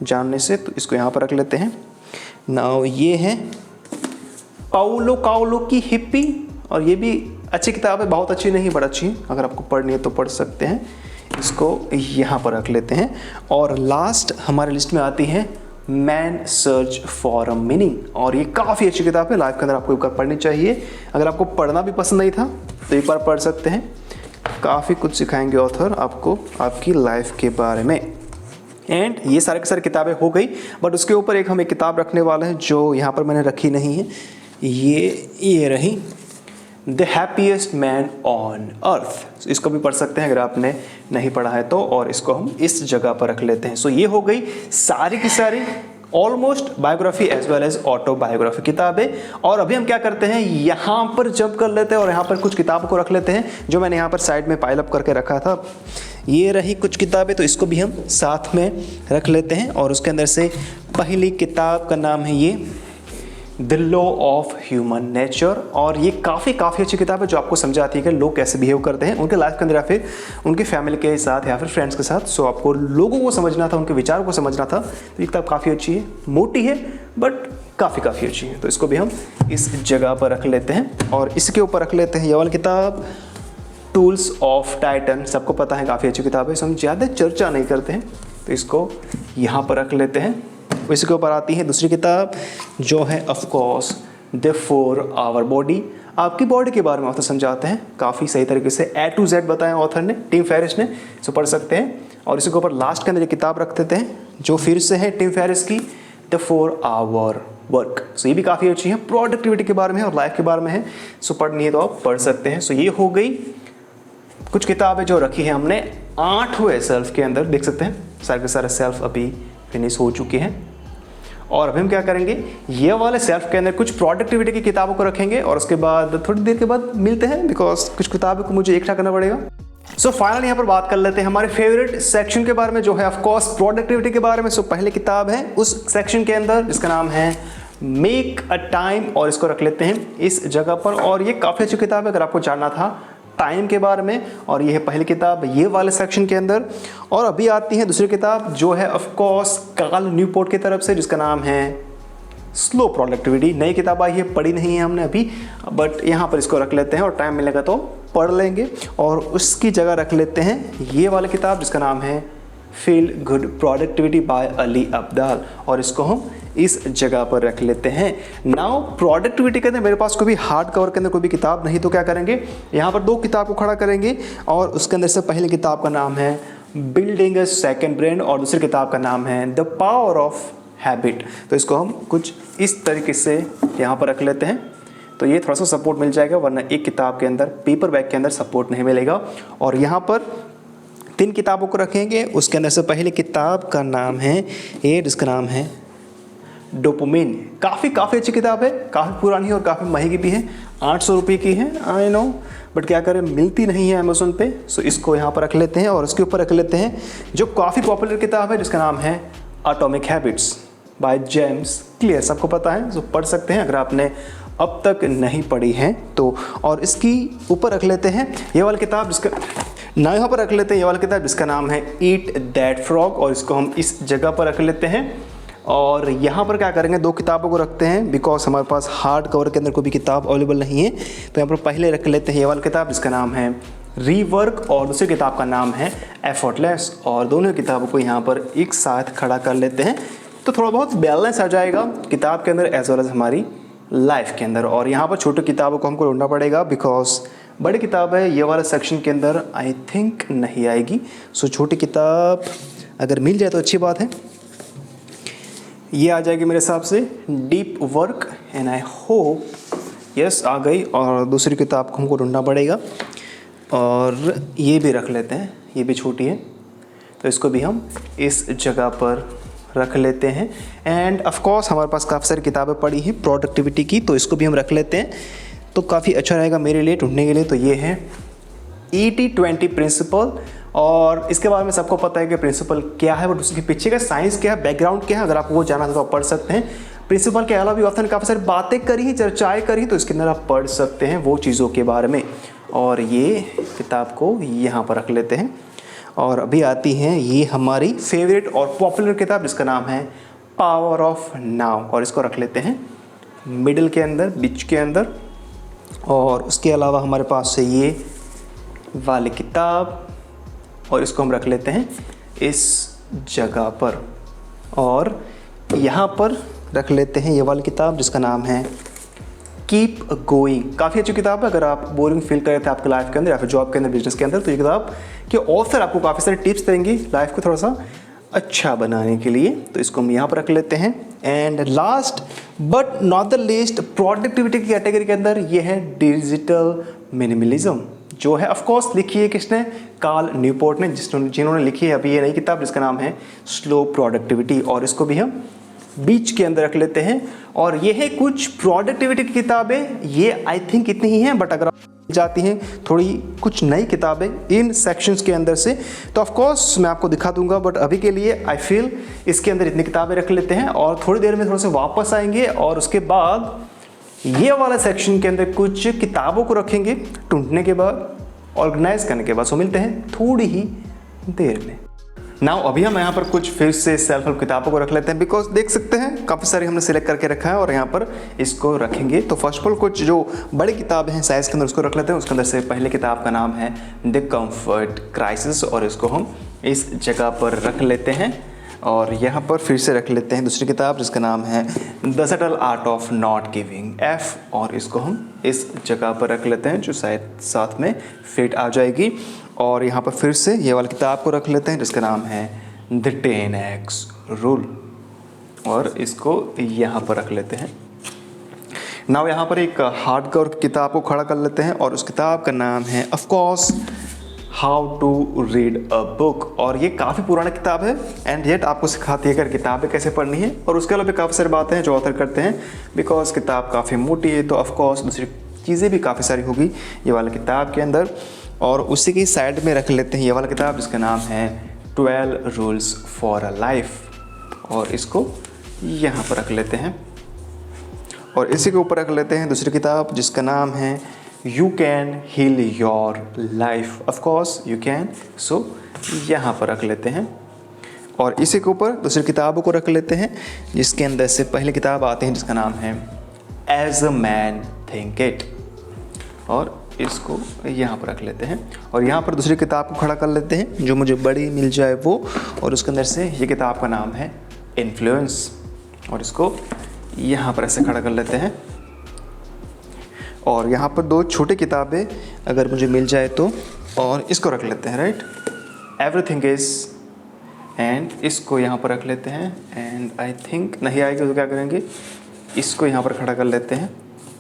जानने से, तो इसको यहाँ पर रख लेते हैं। नाउ ये है पाउलो काउलो की हिप्पी, और ये भी अच्छी किताब है, बहुत अच्छी नहीं बट अच्छी, अगर आपको पढ़नी है तो पढ़ सकते हैं, इसको यहाँ पर रख लेते हैं। और लास्ट हमारे लिस्ट में आती है man search for a meaning, और ये काफ़ी अच्छी किताब है, लाइफ के अंदर आपको एक बार पढ़नी चाहिए। अगर आपको पढ़ना भी पसंद नहीं था तो एक बार पढ़ सकते हैं, काफ़ी कुछ सिखाएंगे ऑथर आपको आपकी लाइफ के बारे में। एंड ये सारे के सारे किताबें हो गई, बट उसके ऊपर एक हम एक किताब रखने वाले हैं जो यहाँ पर मैंने रखी नहीं है, ये रही the happiest man on earth. इसको भी पढ़ सकते हैं अगर आपने नहीं पढ़ा है तो, और इसको हम इस जगह पर रख लेते हैं। सो ये हो गई सारी की सारी almost biography as well as autobiography किताबें। और अभी हम क्या करते हैं, यहाँ पर जंप कर लेते हैं और यहाँ पर कुछ किताबों को रख लेते हैं जो मैंने यहाँ पर साइड में पाइल अप करके रखा था। ये रही कुछ किताबें, तो इसको भी हम साथ में रख लेते हैं। और उसके अंदर से पहली किताब का नाम है ये the law of human nature, और ये काफ़ी अच्छी किताब है जो आपको समझाती है कि लोग कैसे बिहेव करते हैं उनके लाइफ के अंदर या फिर उनकी फैमिली के साथ या फिर फ्रेंड्स के साथ। सो आपको लोगों को समझना था, उनके विचारों को समझना था, तो ये किताब काफ़ी अच्छी है, मोटी है बट काफ़ी अच्छी है, तो इसको भी हम इस जगह पर रख लेते हैं। और इसके ऊपर रख लेते हैं ये वाली किताब टूल्स ऑफ टाइटन, सबको पता है काफ़ी अच्छी किताब है, सो हम ज़्यादा चर्चा नहीं करते हैं, तो इसको यहाँ पर रख लेते हैं। इसके ऊपर आती है दूसरी किताब जो है of course therefore our body, आपकी बॉडी के बारे में ऑथर समझाते हैं काफ़ी सही तरीके से, A to Z बताया ऑथर ने, टिम फेरिस ने, सो पढ़ सकते हैं। और इसी के ऊपर लास्ट के अंदर एक किताब रख देते हैं जो फिर से है टिम फेरिस की, देयरफॉर आवर वर्क। सो ये भी काफ़ी अच्छी है, प्रोडक्टिविटी के बारे में और लाइफ के बारे में है। सो पढ़नी है तो आप पढ़ सकते हैं। सो ये हो गई कुछ किताबें जो रखी हैं हमने 8वें सेल्फ के अंदर, देख सकते हैं सारे के सारे सेल्फ अभी फिनिश हो चुके हैं। और अभी हम क्या करेंगे, ये वाले सेल्फ के अंदर कुछ प्रोडक्टिविटी की किताबों को रखेंगे और उसके बाद थोड़ी देर के बाद मिलते हैं, बिकॉज कुछ किताबों को मुझे इकट्ठा करना पड़ेगा। सो फाइनली यहाँ पर बात कर लेते हैं हमारे फेवरेट सेक्शन के बारे में, जो है ऑफ कोर्स प्रोडक्टिविटी के बारे में। सो पहली किताब है उस सेक्शन के अंदर जिसका नाम है मेक अ टाइम, और इसको रख लेते हैं इस जगह पर। और ये काफ़ी अच्छी किताब है अगर आपको जानना था टाइम के बारे में, और ये है पहली किताब ये वाले सेक्शन के अंदर। और अभी आती है दूसरी किताब जो है ऑफ कोर्स कार्ल न्यूपोर्ट की तरफ से, जिसका नाम है स्लो प्रोडक्टिविटी। नई किताब आई है, पढ़ी नहीं है हमने अभी, बट यहाँ पर इसको रख लेते हैं और टाइम मिलेगा तो पढ़ लेंगे। और उसकी जगह रख लेते हैं ये वाली किताब जिसका नाम है feel good productivity by Ali Abdaal, और इसको हम इस जगह पर रख लेते हैं। नाउ प्रोडक्टिविटी के अंदर मेरे पास कोई भी हार्ड कवर के अंदर कोई भी किताब नहीं, तो क्या करेंगे, यहाँ पर 2 किताब को खड़ा करेंगे और उसके अंदर से पहली किताब का नाम है बिल्डिंग अ सेकंड ब्रेन और दूसरी किताब का नाम है द पावर ऑफ हैबिट। तो इसको हम कुछ इस तरीके से यहाँ पर रख लेते हैं, तो ये थोड़ा सा सपोर्ट मिल जाएगा, वरना एक किताब के अंदर पेपर बैग के अंदर सपोर्ट नहीं मिलेगा। और यहाँ पर 3 किताबों को रखेंगे, उसके अंदर से पहली किताब का नाम है ये, जिसका नाम है डोपामिन। काफ़ी अच्छी किताब है, काफ़ी पुरानी और काफ़ी महंगी भी है, 800 रुपये की है, आई नो, बट क्या करें मिलती नहीं है अमेज़ोन पे। सो इसको यहाँ पर रख लेते हैं और उसके ऊपर रख लेते हैं जो काफ़ी पॉपुलर किताब है जिसका नाम है atomic habits by James clear. सबको पता है, जो पढ़ सकते हैं अगर आपने अब तक नहीं पढ़ी है तो। और इसकी ऊपर रख लेते हैं ये वाली किताब जिसका ना, यहाँ पर रख लेते हैं ये वाली किताब जिसका नाम है ईट दैट फ्रॉग, और इसको हम इस जगह पर रख लेते हैं। और यहाँ पर क्या करेंगे, 2 किताबों को रखते हैं बिकॉज हमारे पास हार्ड कवर के अंदर कोई भी किताब अवेलेबल नहीं है, तो यहाँ पर पहले रख लेते हैं ये वाली किताब जिसका नाम है रीवर्क और दूसरी किताब का नाम है एफर्टलेस, और दोनों किताबों को यहाँ पर एक साथ खड़ा कर लेते हैं, तो थोड़ा बहुत बैलेंस आ जाएगा किताब के अंदर एज वेल एज हमारी लाइफ के अंदर। और यहाँ पर छोटी किताबों को हमको ढूंढना पड़ेगा बिकॉज बड़ी किताब है ये वाला सेक्शन के अंदर आई थिंक नहीं आएगी। सो छोटी किताब अगर मिल जाए तो अच्छी बात है। ये आ जाएगी मेरे हिसाब से deep work, and I hope yes आ गई। और दूसरी किताब को हमको ढूंढना पड़ेगा, और ये भी रख लेते हैं, ये भी छोटी है तो इसको भी हम इस जगह पर रख लेते हैं। एंड ऑफ कोर्स हमारे पास काफ़ी सारी किताबें पड़ी हैं प्रोडक्टिविटी की, तो इसको भी हम रख लेते हैं, तो काफ़ी अच्छा रहेगा मेरे लिए ढूंढने के लिए। तो ये है ET20 प्रिंसिपल, और इसके बारे में सबको पता है कि प्रिंसिपल क्या है, बट उसके पीछे का साइंस क्या है, बैकग्राउंड क्या है, अगर आपको वो जानना है तो आप पढ़ सकते हैं। प्रिंसिपल के अलावा भी ऑथर ने काफ़ी सारी बातें करी हैं, चर्चाएँ करी, तो इसके अंदर आप पढ़ सकते हैं वो चीज़ों के बारे में। और ये किताब को यहाँ पर रख लेते हैं। और अभी आती हैं ये हमारी फेवरेट और पॉपुलर किताब जिसका नाम है पावर ऑफ नाउ, और इसको रख लेते हैं मिडिल के अंदर, बीच के अंदर। और उसके अलावा हमारे पास से ये वाली किताब, और इसको हम रख लेते हैं इस जगह पर, और यहाँ पर रख लेते हैं ये वाली किताब जिसका नाम है कीप गोइंग। काफ़ी अच्छी किताब है अगर आप बोरिंग फील कर रहे थे आपके लाइफ के अंदर या फिर जॉब के अंदर, बिजनेस के अंदर, तो ये किताब के ऑथर आपको काफ़ी सारे टिप्स देंगे लाइफ को थोड़ा सा अच्छा बनाने के लिए, तो इसको हम यहाँ पर रख लेते हैं। And last but not the least productivity की कैटेगरी के अंदर ये है डिजिटल मिनिमलिज्म, जो है ऑफ कोर्स लिखी है किसने, कार्ल न्यूपोर्ट ने, जिन्होंने लिखी है अभी ये नई किताब जिसका नाम है स्लो प्रोडक्टिविटी, और इसको भी हम बीच के अंदर रख लेते हैं। और ये है कुछ प्रोडक्टिविटी की किताबें, ये आई थिंक इतनी ही हैं, बट अगर जाती हैं थोड़ी कुछ नई किताबें इन सेक्शंस के अंदर से तो ऑफ कोर्स मैं आपको दिखा दूंगा, बट अभी के लिए आई फील इसके अंदर इतनी किताबें रख लेते हैं। और थोड़ी देर में थोड़ा से वापस आएंगे और उसके बाद ये वाला सेक्शन के अंदर कुछ किताबों को रखेंगे ढूंढने के बाद, ऑर्गेनाइज करने के बाद। सो मिलते हैं थोड़ी ही देर में। नाउ अभी हम यहाँ पर कुछ फिर से सेल्फ हेल्प किताबों को रख लेते हैं, बिकॉज देख सकते हैं काफ़ी सारी हमने सिलेक्ट करके रखा है और यहाँ पर इसको रखेंगे। तो फर्स्ट ऑफ ऑल कुछ जो बड़ी किताबें हैं साइज़ के अंदर उसको रख लेते हैं। उसके अंदर से पहले किताब का नाम है द कंफर्ट क्राइसिस, और इसको हम इस जगह पर रख लेते हैं। और यहाँ पर फिर से रख लेते हैं दूसरी किताब जिसका नाम है the subtle art of not giving F, और इसको हम इस जगह पर रख लेते हैं जो शायद साथ में फिट आ जाएगी। और यहाँ पर फिर से ये वाली किताब को रख लेते हैं जिसका नाम है द 10x रूल, और इसको यहाँ पर रख लेते हैं। नाउ यहाँ पर एक हार्ड कवर किताब को खड़ा कर लेते हैं और उस किताब का नाम है of course how to read a book, और ये काफ़ी पुराना किताब है एंड येट आपको सिखाती है कि किताबें कैसे पढ़नी है। और उसके अलावा काफ़ी सारी बातें हैं जो ऑथर करते हैं, बिकॉज किताब काफ़ी मोटी है तो ऑफ कोर्स दूसरी चीज़ें भी काफ़ी सारी होगी ये वाला किताब के अंदर। और उसी की साइड में रख लेते हैं ये वाला किताब जिसका नाम है 12 रूल्स फॉर अ लाइफ, और इसको यहाँ पर रख लेते हैं। और इसी के ऊपर रख लेते हैं दूसरी किताब जिसका नाम है you can heal your life, of course you can, so यहाँ पर रख लेते हैं। और इसी के ऊपर दूसरी किताबों को रख लेते हैं जिसके अंदर से पहली किताब आती है जिसका नाम है as a man thinketh, और इसको यहाँ पर रख लेते हैं। और यहाँ पर दूसरी किताब को खड़ा कर लेते हैं जो मुझे बड़ी मिल जाए वो, और उसके अंदर से ये किताब का नाम है इन्फ्लुएंस, और इसको यहाँ पर ऐसे खड़ा कर लेते हैं। और यहाँ पर दो छोटी किताबें अगर मुझे मिल जाए तो, और इसको रख लेते हैं राइट एवरीथिंग इज, एंड इसको यहाँ पर रख लेते हैं। एंड आई थिंक नहीं आएगी तो क्या करेंगे, इसको यहाँ पर खड़ा कर लेते हैं,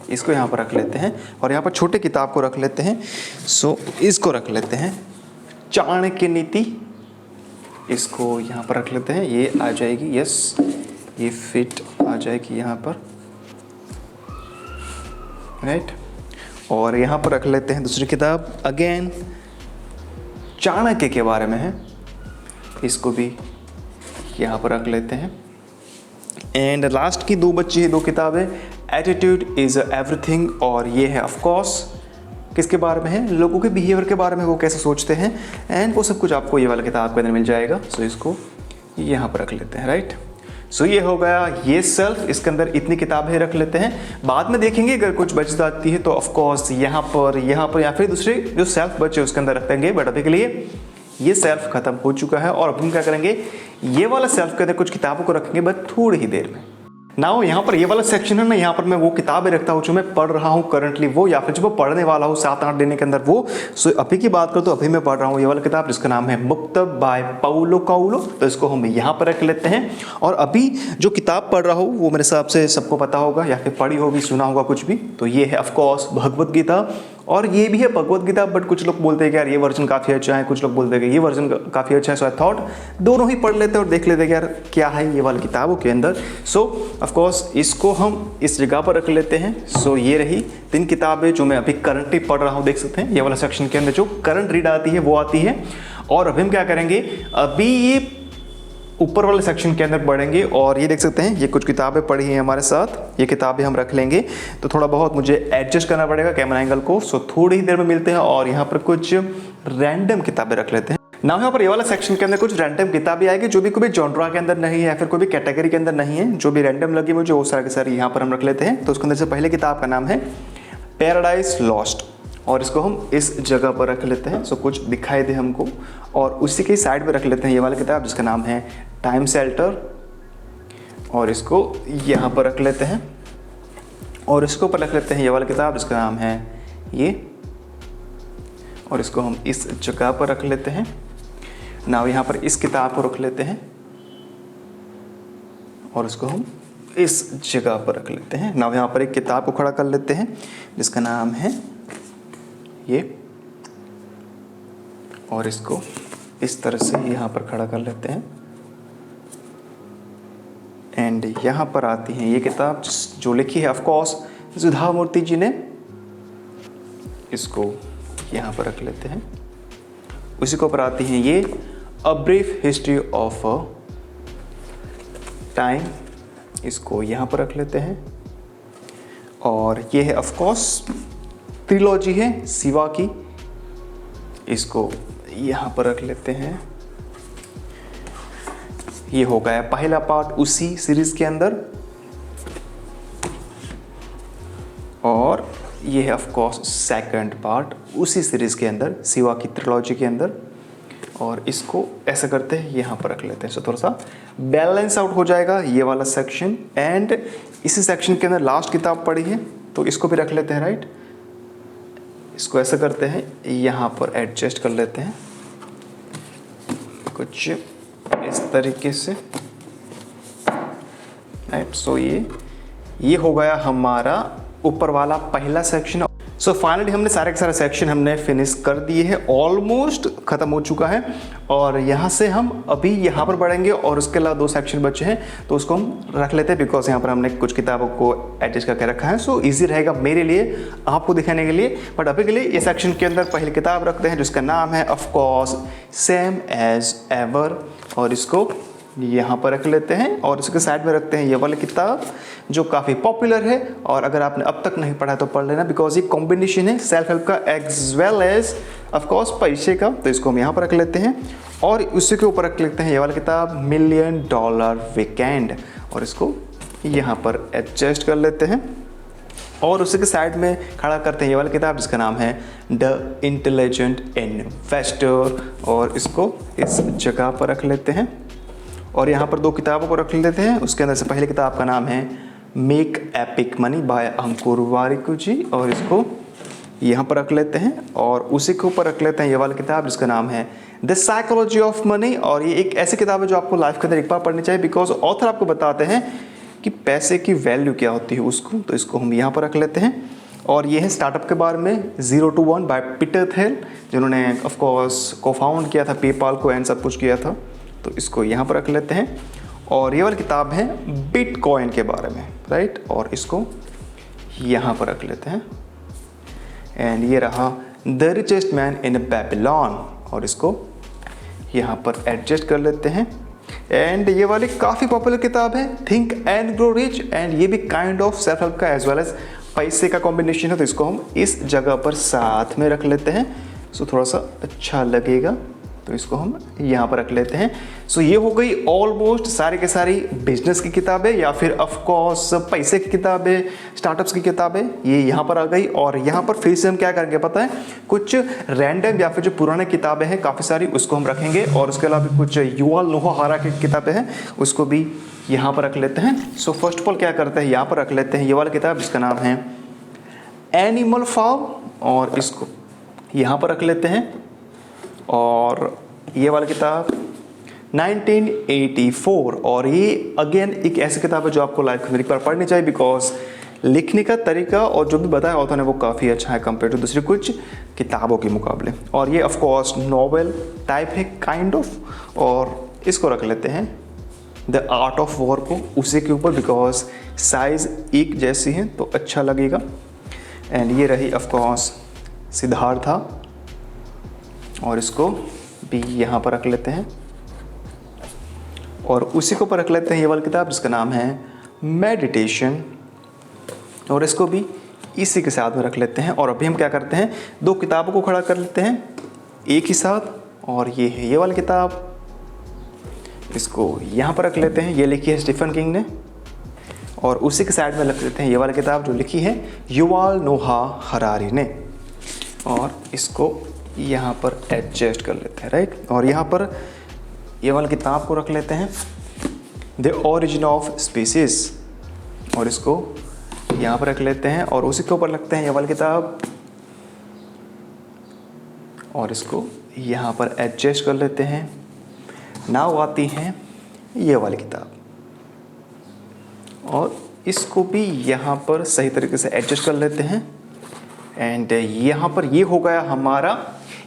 इसको यहाँ पर रख लेते हैं, और यहाँ पर छोटे किताब को रख लेते हैं। सो इसको रख लेते हैं चाणक्य नीति, इसको यहाँ पर रख लेते हैं, ये आ जाएगी, यस ये फिट आ जाएगी यहाँ पर राइट। और यहाँ पर रख लेते हैं दूसरी किताब अगेन चाणक्य के बारे में है, इसको भी यहाँ पर रख लेते हैं। एंड लास्ट की दो बची है दो किताबें, एटीट्यूड इज एवरीथिंग, और ये है ऑफ कोर्स किसके बारे में है, लोगों के बिहेवियर के बारे में, वो कैसे सोचते हैं, एंड वो सब कुछ आपको ये वाला किताब के अंदर मिल जाएगा। सो इसको यहाँ पर रख लेते हैं राइट। सो ये हो गया ये सेल्फ, इसके अंदर इतनी किताबें रख लेते हैं। बाद में देखेंगे अगर कुछ बच जाती है तो ऑफ कोर्स यहाँ पर या फिर दूसरे जो सेल्फ बचे उसके अंदर रख देंगे, बट अभी के लिए ये सेल्फ खत्म हो चुका है। और अब हम क्या करेंगे, ये वाला सेल्फ के अंदर कुछ किताबों को रखेंगे बट थोड़ी ही देर में। नाउ यहाँ पर ये वाला सेक्शन है ना, यहाँ पर मैं वो किताबें रखता हूँ जो मैं पढ़ रहा हूँ करंटली वो, या फिर जो मैं पढ़ने वाला हूँ 7-8 दिन के अंदर वो। सो अभी की बात करूँ तो अभी मैं पढ़ रहा हूँ ये वाला किताब जिसका नाम है मुक्त बाय पाउलो कोएल्हो, तो इसको हम यहाँ पर रख लेते हैं। और अभी जो किताब पढ़ रहा हूँ वो मेरे हिसाब से सबको पता होगा या फिर पढ़ी होगी, सुना होगा कुछ भी, तो ये है ऑफकोर्स भगवद गीता। और ये भी है भगवद गीता, बट कुछ लोग बोलते हैं कि यार ये वर्जन काफ़ी अच्छा है, कुछ लोग बोलते हैं कि ये वर्जन काफ़ी अच्छा है। सो आई थॉट दोनों ही पढ़ लेते हैं और देख लेते हैं कि यार क्या है ये वाली किताबों के अंदर। सो ऑफकोर्स इसको हम इस जगह पर रख लेते हैं। सो ये रही 3 किताबें जो मैं अभी करंटली पढ़ रहा हूँ, देख सकते हैं ये वाला सेक्शन के अंदर जो करंट रीड आती है वो आती है। और अभी हम क्या करेंगे, अभी ये ऊपर वाले सेक्शन के अंदर बढ़ेंगे, और ये देख सकते हैं ये कुछ किताबें पढ़ी हैं हमारे साथ, ये किताबें हम रख लेंगे। तो थोड़ा बहुत मुझे एडजस्ट करना पड़ेगा कैमरा एंगल को। सो थोड़ी ही देर में मिलते हैं, और यहाँ पर कुछ रैंडम किताबें रख लेते हैं ना। यहाँ पर ये वाला सेक्शन के अंदर कुछ रैंडम किताबें आएगी जो भी कोई जॉनरा के अंदर नहीं है या फिर कोई भी कैटेगरी के अंदर नहीं है, जो भी रैंडम लगी मुझे वो सारे के सारे यहाँ पर हम रख लेते हैं। तो उसके अंदर से पहले किताब का नाम है पैराडाइज लॉस्ट, और इसको हम इस जगह पर रख लेते हैं। सो कुछ दिखाई दे हमको, और उसी के साइड में रख लेते हैं ये वाली किताब जिसका नाम है टाइम शेल्टर, और इसको यहाँ पर रख लेते हैं। और इसको ऊपर रख लेते हैं ये वाली किताब जिसका नाम है ये, और इसको हम इस जगह पर रख लेते हैं। नाउ यहाँ पर इस किताब को रख लेते हैं और इसको हम इस जगह पर रख लेते हैं। नाउ यहाँ पर एक किताब को खड़ा कर लेते हैं जिसका नाम है ये, और इसको इस तरह से यहाँ पर खड़ा कर लेते हैं। एंड यहाँ पर आती है ये किताब जो लिखी है ऑफ कोर्स सुधा मूर्ति जी ने, इसको यहाँ पर रख लेते हैं। उसी के ऊपर आती है ये a brief history of time, इसको यहाँ पर रख लेते हैं। और ये है ऑफ कोर्स ट्रिलॉजी है शिवा की, इसको यहाँ पर रख लेते हैं। ये हो गया पहला पार्ट उसी सीरीज के अंदर, और ये है ऑफ कोर्स सेकंड पार्ट उसी सीरीज के अंदर शिवा की ट्रिलॉजी के अंदर। और इसको ऐसा करते हैं यहाँ पर रख लेते हैं। सो थोड़ा सा बैलेंस आउट हो जाएगा ये वाला सेक्शन। एंड इसी सेक्शन के अंदर लास्ट किताब पड़ी है तो इसको भी रख लेते हैं, राइट। इसको ऐसा करते हैं, यहाँ पर एडजस्ट कर लेते हैं कुछ इस तरीके से, राइट। सो ये हो गया हमारा ऊपर वाला पहला सेक्शन। सो फाइनली हमने सारे के सारे सेक्शन हमने फिनिश कर दिए हैं, ऑलमोस्ट ख़त्म हो चुका है। और यहाँ से हम अभी यहाँ पर बढ़ेंगे और उसके अलावा 2 सेक्शन बचे हैं तो उसको हम रख लेते हैं, बिकॉज यहाँ पर हमने कुछ किताबों को एडजस्ट करके रखा है। सो इजी रहेगा मेरे लिए आपको दिखाने के लिए। बट अभी के लिए ये सेक्शन के अंदर पहली किताब रखते हैं जिसका नाम है of course same as ever, और इसको यहाँ पर रख लेते हैं। और इसके साइड में रखते हैं ये वाली किताब जो काफ़ी पॉपुलर है, और अगर आपने अब तक नहीं पढ़ा तो पढ़ लेना, बिकॉज ये कॉम्बिनेशन है सेल्फ हेल्प का as well as of course पैसे का। तो इसको हम यहाँ पर रख लेते हैं और उसी के ऊपर रख लेते हैं ये वाली किताब $1 मिलियन वीकेंड, और इसको यहाँ पर एडजस्ट कर लेते हैं। और उसी के साइड में खड़ा करते हैं ये वाली किताब जिसका नाम है द इंटेलिजेंट इन्वेस्टर, और इसको इस जगह पर रख लेते हैं। और यहाँ पर 2 किताबों को रख लेते हैं। उसके अंदर से पहली किताब का नाम है मेक एपिक मनी बाय अंकुर वारिकू जी, और इसको यहाँ पर रख लेते हैं। और उसी के ऊपर रख लेते हैं ये वाली किताब जिसका नाम है द साइकोलॉजी ऑफ मनी, और ये एक ऐसी किताब है जो आपको लाइफ के अंदर एक बार पढ़नी चाहिए, बिकॉज ऑथर आपको बताते हैं कि पैसे की वैल्यू क्या होती है उसको। तो इसको हम यहाँ पर रख लेते हैं। और ये है स्टार्टअप के बारे में 0 to 1 बाय पीटर थिल, जिन्होंने ऑफकोर्स को फाउंड किया था पेपाल को एंड सब कुछ किया था। तो इसको यहाँ पर रख लेते हैं। और ये वाली किताब है बिटकॉइन के बारे में, राइट, और इसको यहाँ पर रख लेते हैं। एंड ये रहा the richest man in Babylon, और इसको यहाँ पर एडजस्ट कर लेते हैं। एंड ये वाली काफ़ी पॉपुलर किताब है think and grow rich, and ये भी काइंड ऑफ सेल्फ हेल्प का एज वेल एज पैसे का कॉम्बिनेशन है। तो इसको हम इस जगह पर साथ में रख लेते हैं, सो थोड़ा सा अच्छा लगेगा। तो इसको हम यहाँ पर रख लेते हैं। सो ये हो गई ऑलमोस्ट सारी के सारी बिजनेस की किताबें या फिर ऑफ कोर्स पैसे की किताबें, स्टार्टअप्स की किताबें, ये यहाँ पर आ गई। और यहाँ पर फिर से हम क्या करेंगे पता है, कुछ रैंडम या फिर जो पुराने किताबें हैं काफ़ी सारी उसको हम रखेंगे, और उसके अलावा कुछ युval नोआ हरारी की किताबें हैं उसको भी यहाँ पर रख लेते हैं। सो फर्स्ट ऑफ ऑल क्या करते हैं, यहाँ पर रख लेते हैं ये वाली किताब जिसका नाम है एनिमल फार्म, और इसको यहाँ पर रख लेते हैं। और ये वाली किताब 1984, और ये अगेन एक ऐसी किताब है जो आपको लाइफ में एक बार पढ़नी चाहिए, बिकॉज लिखने का तरीका और जो भी बताया ऑथर ने वो काफ़ी अच्छा है कंपेयर टू दूसरी कुछ किताबों के मुकाबले। और ये ऑफ कोर्स नॉवेल टाइप है काइंड ऑफ, और इसको रख लेते हैं द आर्ट ऑफ वॉर को उसी के ऊपर, बिकॉज साइज़ एक जैसी है तो अच्छा लगेगा। एंड ये रही ऑफ कोर्स सिद्धार्था, और इसको भी यहाँ पर रख लेते हैं। और उसी को पर रख लेते हैं ये वाली किताब जिसका नाम है मेडिटेशन, और इसको भी इसी के साथ में रख लेते हैं। और अभी हम क्या करते हैं, 2 किताबों को खड़ा कर लेते हैं एक ही साथ, और ये है ये वाली किताब, इसको यहाँ पर रख लेते हैं। ये लिखी है स्टीफन किंग ने, और उसी के साइड में रख लेते हैं ये वाली किताब जो लिखी है युval नोआ हरारी ने, और इसको यहाँ पर एडजस्ट कर लेते हैं, राइट। और यहाँ पर ये वाली किताब को रख लेते हैं द ओरिजिन ऑफ स्पीसीज, और इसको यहाँ पर रख लेते हैं। और उसी के ऊपर रखते हैं ये वाली किताब, और इसको यहाँ पर एडजस्ट कर लेते हैं। नाउ आती हैं ये वाली किताब, और इसको भी यहाँ पर सही तरीके से एडजस्ट कर लेते हैं। एंड यहाँ पर ये हो गया हमारा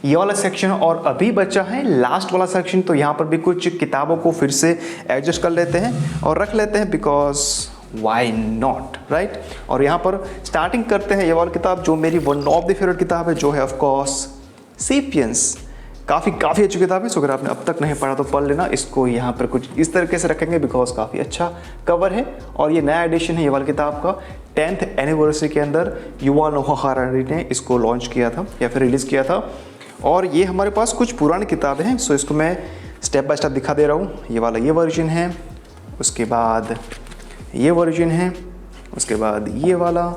ये वाला सेक्शन, और अभी बचा है लास्ट वाला सेक्शन। तो यहाँ पर भी कुछ किताबों को फिर से एडजस्ट कर लेते हैं और रख लेते हैं, बिकॉज वाई नॉट, राइट। और यहाँ पर स्टार्टिंग करते हैं ये वाली किताब जो मेरी वन ऑफ द फेवरेट किताब है, जो है ऑफ कोर्स सेपियंस। काफ़ी अच्छी किताब है, सो अगर आपने अब तक नहीं पढ़ा तो पढ़ लेना। इसको यहाँ पर कुछ इस तरीके से रखेंगे बिकॉज काफ़ी अच्छा कवर है, और ये नया एडिशन है ये वाली किताब का। 10th एनिवर्सरी के अंदर युval नोआ हरारी ने इसको लॉन्च किया था या फिर रिलीज़ किया था। और ये हमारे पास कुछ पुरानी किताबें हैं, सो इसको मैं स्टेप बाय स्टेप दिखा दे रहा हूँ। ये वाला ये वर्जन है, उसके बाद ये वर्जन है, उसके बाद ये वाला,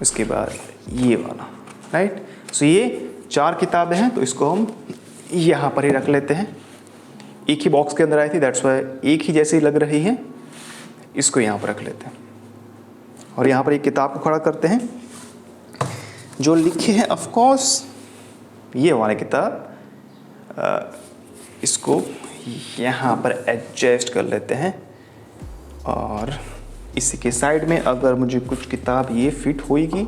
उसके बाद ये वाला, राइट। सो ये 4 किताबें हैं, तो इसको हम यहाँ पर ही रख लेते हैं। एक ही बॉक्स के अंदर आई थी, दैट्स वाई एक ही जैसी लग रही है, इसको यहाँ पर रख लेते हैं। और यहाँ पर एक किताब को खड़ा करते हैं जो लिखे हैं ऑफ कोर्स ये वाली किताब, इसको यहाँ पर एडजस्ट कर लेते हैं। और इसी के साइड में अगर मुझे कुछ किताब ये फिट होगी,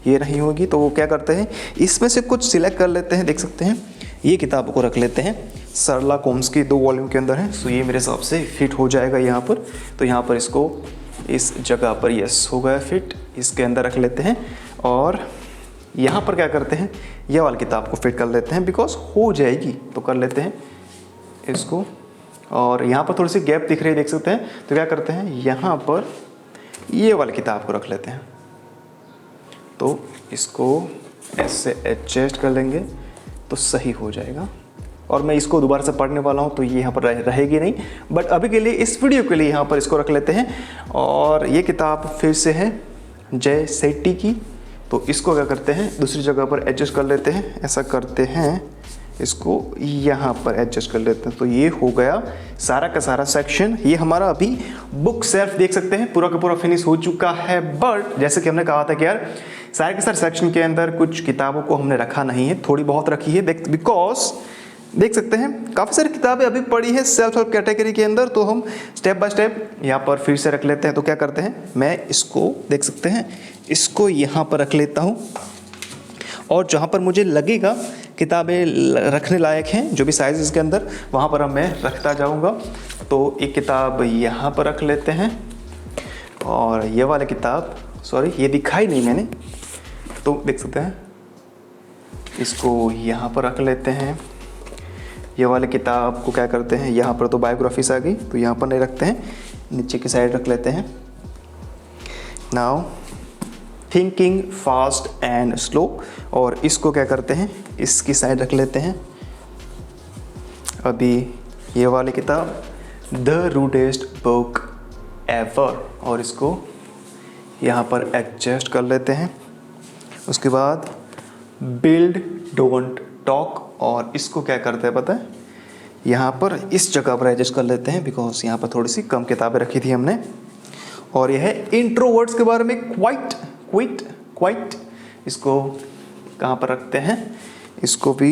ये नहीं होगी, तो वो क्या करते हैं, इसमें से कुछ सिलेक्ट कर लेते हैं। देख सकते हैं ये किताब को रख लेते हैं, शर्लॉक होम्स की 2 वॉल्यूम के अंदर है, सो ये मेरे हिसाब से फिट हो जाएगा यहाँ पर। तो यहाँ पर इसको इस जगह पर यस हो गया फिट, इसके अंदर रख लेते हैं। और यहाँ पर क्या करते हैं, यह वाली किताब को फिट कर लेते हैं, बिकॉज हो जाएगी तो कर लेते हैं इसको। और यहाँ पर थोड़ी सी गैप दिख रही है, देख सकते हैं, तो क्या करते हैं, यहाँ पर ये वाली किताब को रख लेते हैं। तो इसको ऐसे एडजस्ट कर लेंगे तो सही हो जाएगा। और मैं इसको दोबारा से पढ़ने वाला हूँ तो ये यहाँ पर रहेगी नहीं, बट अभी के लिए इस वीडियो के लिए यहाँ पर इसको रख लेते हैं। और ये किताब फिर से है जय सेट्टी की, तो इसको क्या करते हैं, दूसरी जगह पर एडजस्ट कर लेते हैं। ऐसा करते हैं, इसको यहाँ पर एडजस्ट कर लेते हैं। तो ये हो गया सारा का सारा सेक्शन। ये हमारा अभी बुक सेल्फ देख सकते हैं पूरा का पूरा फिनिश हो चुका है। बट जैसे कि हमने कहा था कि यार सारे के सारे सेक्शन के अंदर कुछ किताबों को हमने रखा नहीं है, थोड़ी बहुत रखी है, बिकॉज देख सकते हैं काफ़ी सारी किताबें अभी पड़ी है सेल्फ हेल्प कैटेगरी के अंदर। तो हम स्टेप बाय स्टेप यहाँ पर फिर से रख लेते हैं। तो क्या करते हैं, मैं इसको देख सकते हैं, इसको यहाँ पर रख लेता हूँ। और जहाँ पर मुझे लगेगा किताबें रखने लायक हैं, जो भी साइज इसके अंदर, वहाँ पर मैं रखता जाऊँगा। तो एक किताब यहाँ पर रख लेते हैं, और ये वाली किताब, सॉरी ये दिखाई नहीं मैंने, तो देख सकते हैं इसको यहाँ पर रख लेते हैं। ये वाली किताब को क्या करते हैं, यहाँ पर तो बायोग्राफीज आ गई, तो यहाँ पर नहीं रखते हैं, नीचे की साइड रख लेते हैं। Now thinking fast and slow, और इसको क्या करते हैं, इसकी साइड रख लेते हैं। अभी ये वाली किताब द रूडेस्ट बुक एवर, और इसको यहाँ पर एडजस्ट कर लेते हैं। उसके बाद बिल्ड डोंट टॉक, और इसको क्या करते हैं पता है, यहाँ पर इस जगह पर एडजस्ट कर लेते हैं, बिकॉज यहाँ पर थोड़ी सी कम किताबें रखी थी हमने। और यह है इंट्रोवर्ड्स के बारे में, क्वाइट, इसको कहाँ पर रखते हैं, इसको भी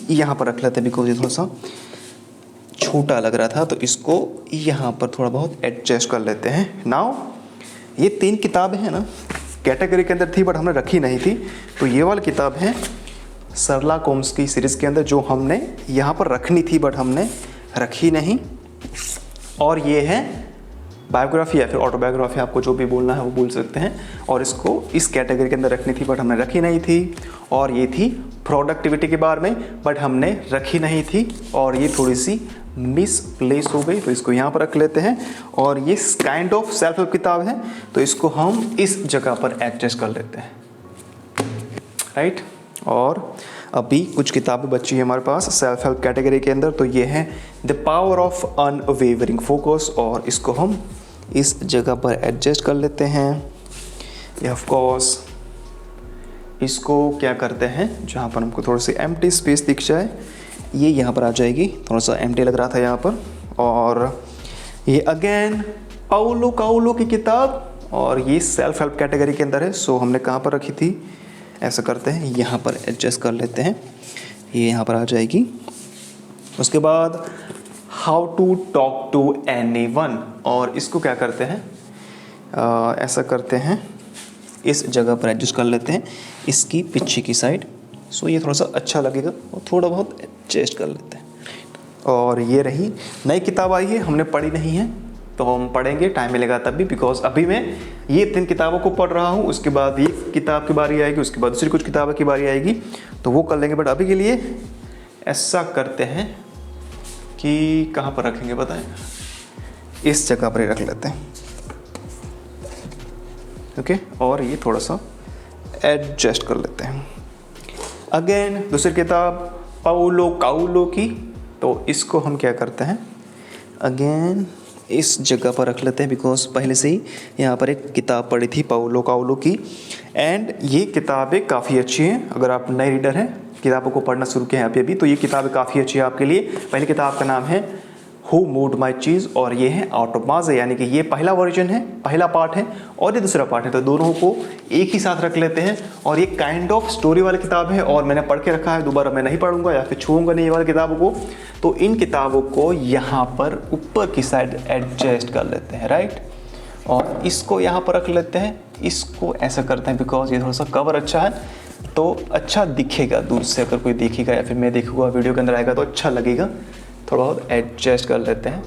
यहाँ पर रख लेते हैं, बिकॉज ये थोड़ा सा छोटा लग रहा था, तो इसको यहाँ पर थोड़ा बहुत एडजस्ट कर लेते हैं। नाउ ये 3 किताबें हैं ना, कैटेगरी के अंदर थी बट हमने रखी नहीं थी। तो ये वाली किताब है शर्लॉक होम्स की सीरीज़ के अंदर, जो हमने यहाँ पर रखनी थी बट हमने रखी नहीं। और ये है बायोग्राफी या फिर ऑटोबायोग्राफी, आपको जो भी बोलना है वो बोल सकते हैं। और इसको इस कैटेगरी के अंदर रखनी थी बट हमने रखी नहीं थी। और ये थी प्रोडक्टिविटी के बारे में, बट हमने रखी नहीं थी, और ये थोड़ी सी मिस प्लेस हो गई, तो इसको यहाँ पर रख लेते हैं। और ये काइंड ऑफ सेल्फ हेल्प किताब है, तो इसको हम इस जगह पर एडजस्ट कर लेते हैं, राइट। और अभी कुछ किताबें बची है हमारे पास सेल्फ हेल्प कैटेगरी के अंदर, तो ये है the power of unwavering focus, और इसको हम इस जगह पर एडजस्ट कर लेते हैं। ये ऑफ कोर्स इसको क्या करते हैं, जहाँ पर हमको थोड़ी सी एम्प्टी स्पेस दिख जाए, ये यहाँ पर आ जाएगी, थोड़ा सा एम्प्टी लग रहा था यहाँ पर। और ये अगेन पाउलो काउलो की किताब, और ये सेल्फ हेल्प कैटेगरी के अंदर है। सो हमने कहाँ पर रखी थी, ऐसा करते हैं यहाँ पर एडजस्ट कर लेते हैं, ये यहाँ पर आ जाएगी। उसके बाद how to talk to anyone, और इसको क्या करते हैं, ऐसा करते हैं, इस जगह पर एडजस्ट कर लेते हैं, इसकी पीछे की साइड। सो ये थोड़ा सा अच्छा लगेगा, और थोड़ा बहुत एडजस्ट कर लेते हैं। और ये रही नई किताब आई है, हमने पढ़ी नहीं है, तो हम पढ़ेंगे, टाइम मिलेगा तब भी, बिकॉज अभी मैं ये 3 किताबों को पढ़ रहा हूँ। उसके बाद ये किताब की बारी आएगी, उसके बाद दूसरी कुछ किताबों की बारी आएगी, तो वो कर लेंगे। बट अभी के लिए ऐसा करते हैं कि कहाँ पर रखेंगे बताएं, इस जगह पर ही रख लेते हैं, ओके। और ये थोड़ा सा एडजस्ट कर लेते हैं। अगेन दूसरी किताब पाउलो काउलो की, तो इसको हम क्या करते हैं, अगेन इस जगह पर रख लेते हैं, बिकॉज पहले से ही यहाँ पर एक किताब पढ़ी थी पाउलो काउलो की, एंड ये किताबें काफ़ी अच्छी हैं। अगर आप नए रीडर हैं किताबों को पढ़ना शुरू किया है अभी, तो ये किताब काफ़ी अच्छी है आपके लिए। पहली किताब का नाम है हु मूव्ड माई चीज़ और ये है आउट ऑफ माज, यानी कि ये पहला वर्जन है, पहला पार्ट है और ये दूसरा पार्ट है, तो दोनों को एक ही साथ रख लेते हैं। और ये काइंड ऑफ स्टोरी वाली किताब है और मैंने पढ़ के रखा है, दोबारा मैं नहीं पढ़ूंगा या फिर छूऊंगा नहीं ये वाली किताबों को। तो इन किताबों को यहाँ पर ऊपर की साइड एडजस्ट कर लेते हैं, राइट, और इसको यहाँ पर रख लेते हैं, इसको ऐसा करते हैं बिकॉज ये थोड़ा सा कवर अच्छा है तो अच्छा दिखेगा दूर से, अगर कोई देखेगा या फिर मैं देखूँगा वीडियो के अंदर आएगा तो अच्छा लगेगा। थोड़ा बहुत एडजस्ट कर लेते हैं,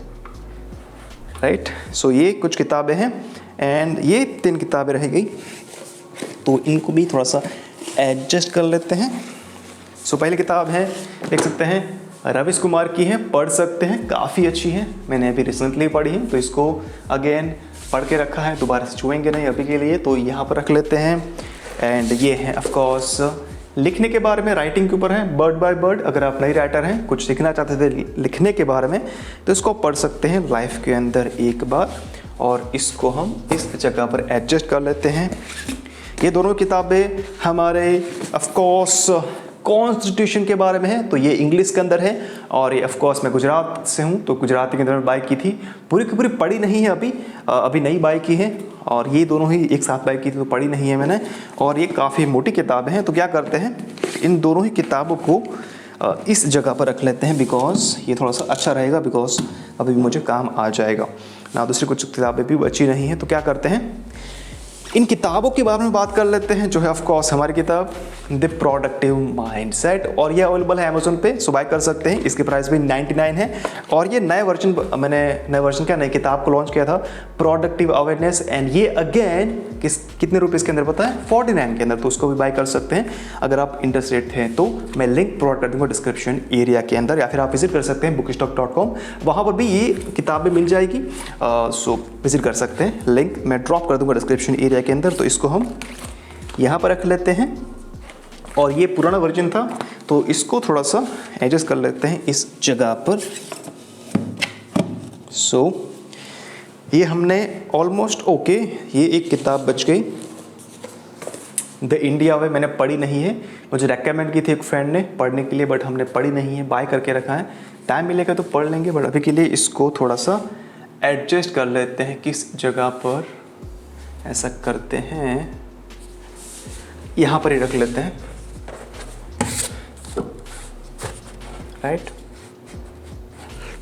राइट। सो ये कुछ किताबें हैं एंड ये 3 किताबें रह गई, तो इनको भी थोड़ा सा एडजस्ट कर लेते हैं। सो पहली किताब है, देख सकते हैं रविश कुमार की है, पढ़ सकते हैं, काफ़ी अच्छी है, मैंने अभी रिसेंटली पढ़ी है, तो इसको अगेन पढ़ के रखा है, दोबारा से छुएंगे नहीं अभी के लिए, तो यहाँ पर रख लेते हैं। एंड ये है ऑफकोर्स लिखने के बारे में, राइटिंग के ऊपर है, बर्ड बाय बर्ड। अगर आप नई राइटर हैं, कुछ सीखना चाहते थे लिखने के बारे में, तो इसको पढ़ सकते हैं लाइफ के अंदर एक बार, और इसको हम इस जगह पर एडजस्ट कर लेते हैं। ये दोनों किताबें हमारे ऑफकोर्स कॉन्स्टिट्यूशन के बारे में है, तो ये इंग्लिश के अंदर है, और ये ऑफकोर्स मैं गुजरात से हूँ, तो गुजराती के अंदर बाय की थी, पूरी की पूरी पढ़ी नहीं है अभी नई बाय की है, और ये दोनों ही एक साथ बाय की थी तो पढ़ी नहीं है मैंने, और ये काफ़ी मोटी किताबें हैं। तो क्या करते हैं, इन दोनों ही किताबों को इस जगह पर रख लेते हैं बिकॉज ये थोड़ा सा अच्छा रहेगा, बिकॉज अभी मुझे काम आ जाएगा ना। दूसरी कुछ किताबें भी बची नहीं हैं, तो क्या करते हैं, इन किताबों के बारे में बात कर लेते हैं, जो है ऑफ कोर्स हमारी किताब द प्रोडक्टिव माइंडसेट, और ये अवेलेबल है अमेजोन पे, सो बाय कर सकते हैं। इसकी प्राइस भी 99 है, और ये नए वर्जन क्या नई किताब को लॉन्च किया था, प्रोडक्टिव अवेयरनेस, एंड ये अगेन कितने रुपीज़ के अंदर पता है, 49 के अंदर, तो उसको भी बाय कर सकते हैं अगर आप इंटरेस्टेड थे तो। मैं लिंक प्रोवाइड कर दूंगा डिस्क्रिप्शन एरिया के अंदर, या फिर आप विजिट कर सकते हैं bookstock.com, वहाँ पर भी ये किताबें मिल जाएगी, सो विजिट कर सकते हैं, लिंक मैं ड्रॉप कर दूंगा डिस्क्रिप्शन एरिया के अंदर। तो इसको हम यहाँ पर रख लेते हैं, और ये पुराना वर्जन था तो इसको थोड़ा सा एडजस्ट कर लेते हैं इस जगह पर। सो ये हमने ऑलमोस्ट ओके, ये एक किताब बच गई, द इंडिया वे, मैंने पढ़ी नहीं है, मुझे रेकमेंड की थी एक फ्रेंड ने पढ़ने के लिए, बट हमने पढ़ी नहीं है, बाय करके रखा है, टाइम मिलेगा तो पढ़ लेंगे, बट अभी के लिए इसको थोड़ा सा एडजस्ट कर लेते हैं, किस जगह पर ऐसा करते हैं, यहाँ पर ही रख लेते हैं, राइट।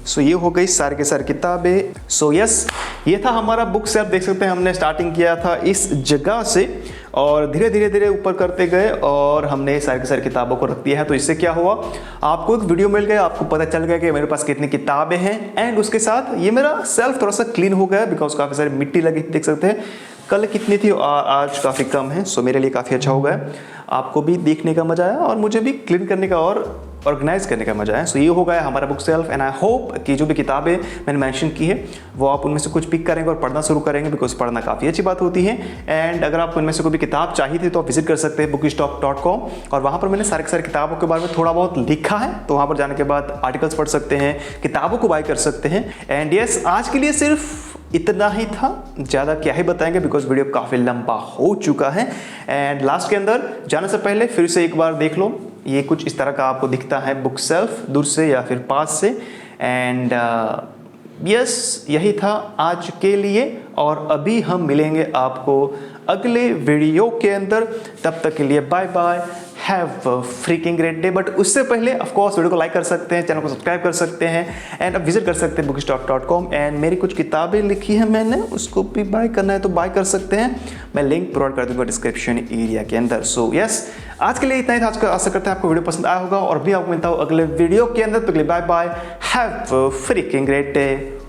सो ये हो गई सारी के सारी किताबें। सो यस, ये था हमारा बुक सेल्फ, देख सकते हैं हमने स्टार्टिंग किया था इस जगह से, और धीरे धीरे ऊपर करते गए, और हमने सारी की सारी किताबों को रख दिया है। तो इससे क्या हुआ, आपको एक वीडियो मिल गया, आपको पता चल गया कि मेरे पास कितनी किताबें हैं, एंड उसके साथ ये मेरा सेल्फ थोड़ा सा क्लीन हो गया, बिकॉज काफ़ी सारी मिट्टी लगी, देख सकते हैं कल कितनी थी और आज काफ़ी कम है। सो मेरे लिए काफ़ी अच्छा हो गया, आपको भी देखने का मजा आया और मुझे भी क्लीन करने का और ऑर्गेनाइज करने का मजा है। सो ये हो गया हमारा book shelf, and I hope कि जो भी किताबें मैंने मेंशन की है वो आप उनमें से कुछ पिक करेंगे और पढ़ना शुरू करेंगे, बिकॉज पढ़ना काफ़ी अच्छी बात होती है। एंड अगर आपको इनमें से कोई भी किताब चाहिए थी तो आप विजिट कर सकते हैं bookstock.com, और वहाँ पर मैंने सारी किताबों के बारे में थोड़ा बहुत लिखा है, तो वहाँ पर जाने के बाद आर्टिकल्स पढ़ सकते हैं, किताबों को बाय कर सकते हैं। एंड यस, आज के लिए सिर्फ इतना ही था, ज़्यादा क्या ही बताएंगे बिकॉज वीडियो काफ़ी लंबा हो चुका है। एंड लास्ट के अंदर जाने से पहले फिर से एक बार देख लो, ये कुछ इस तरह का आपको दिखता है बुक सेल्फ, दूर से या फिर पास से। एंड यस, यही था आज के लिए, और अभी हम मिलेंगे आपको अगले वीडियो के अंदर, तब तक के लिए bye bye, have a freaking great day. But उससे पहले ऑफ कोर्स वीडियो को लाइक कर सकते हैं, चैनल को सब्सक्राइब कर सकते हैं, एंड अब विजिट कर सकते हैं bookstock.com, एंड मेरी कुछ किताबें लिखी हैं मैंने, उसको भी बाय करना है तो बाय कर सकते हैं, मैं लिंक प्रोवाइड कर दूंगा डिस्क्रिप्शन एरिया के अंदर। सो यस, आज के लिए इतना ही था, आज का आशा करते हैं आपको वीडियो पसंद आया होगा, और भी आपको मिलता हूँ अगले वीडियो के अंदर, तो bye bye, have a freaking great day.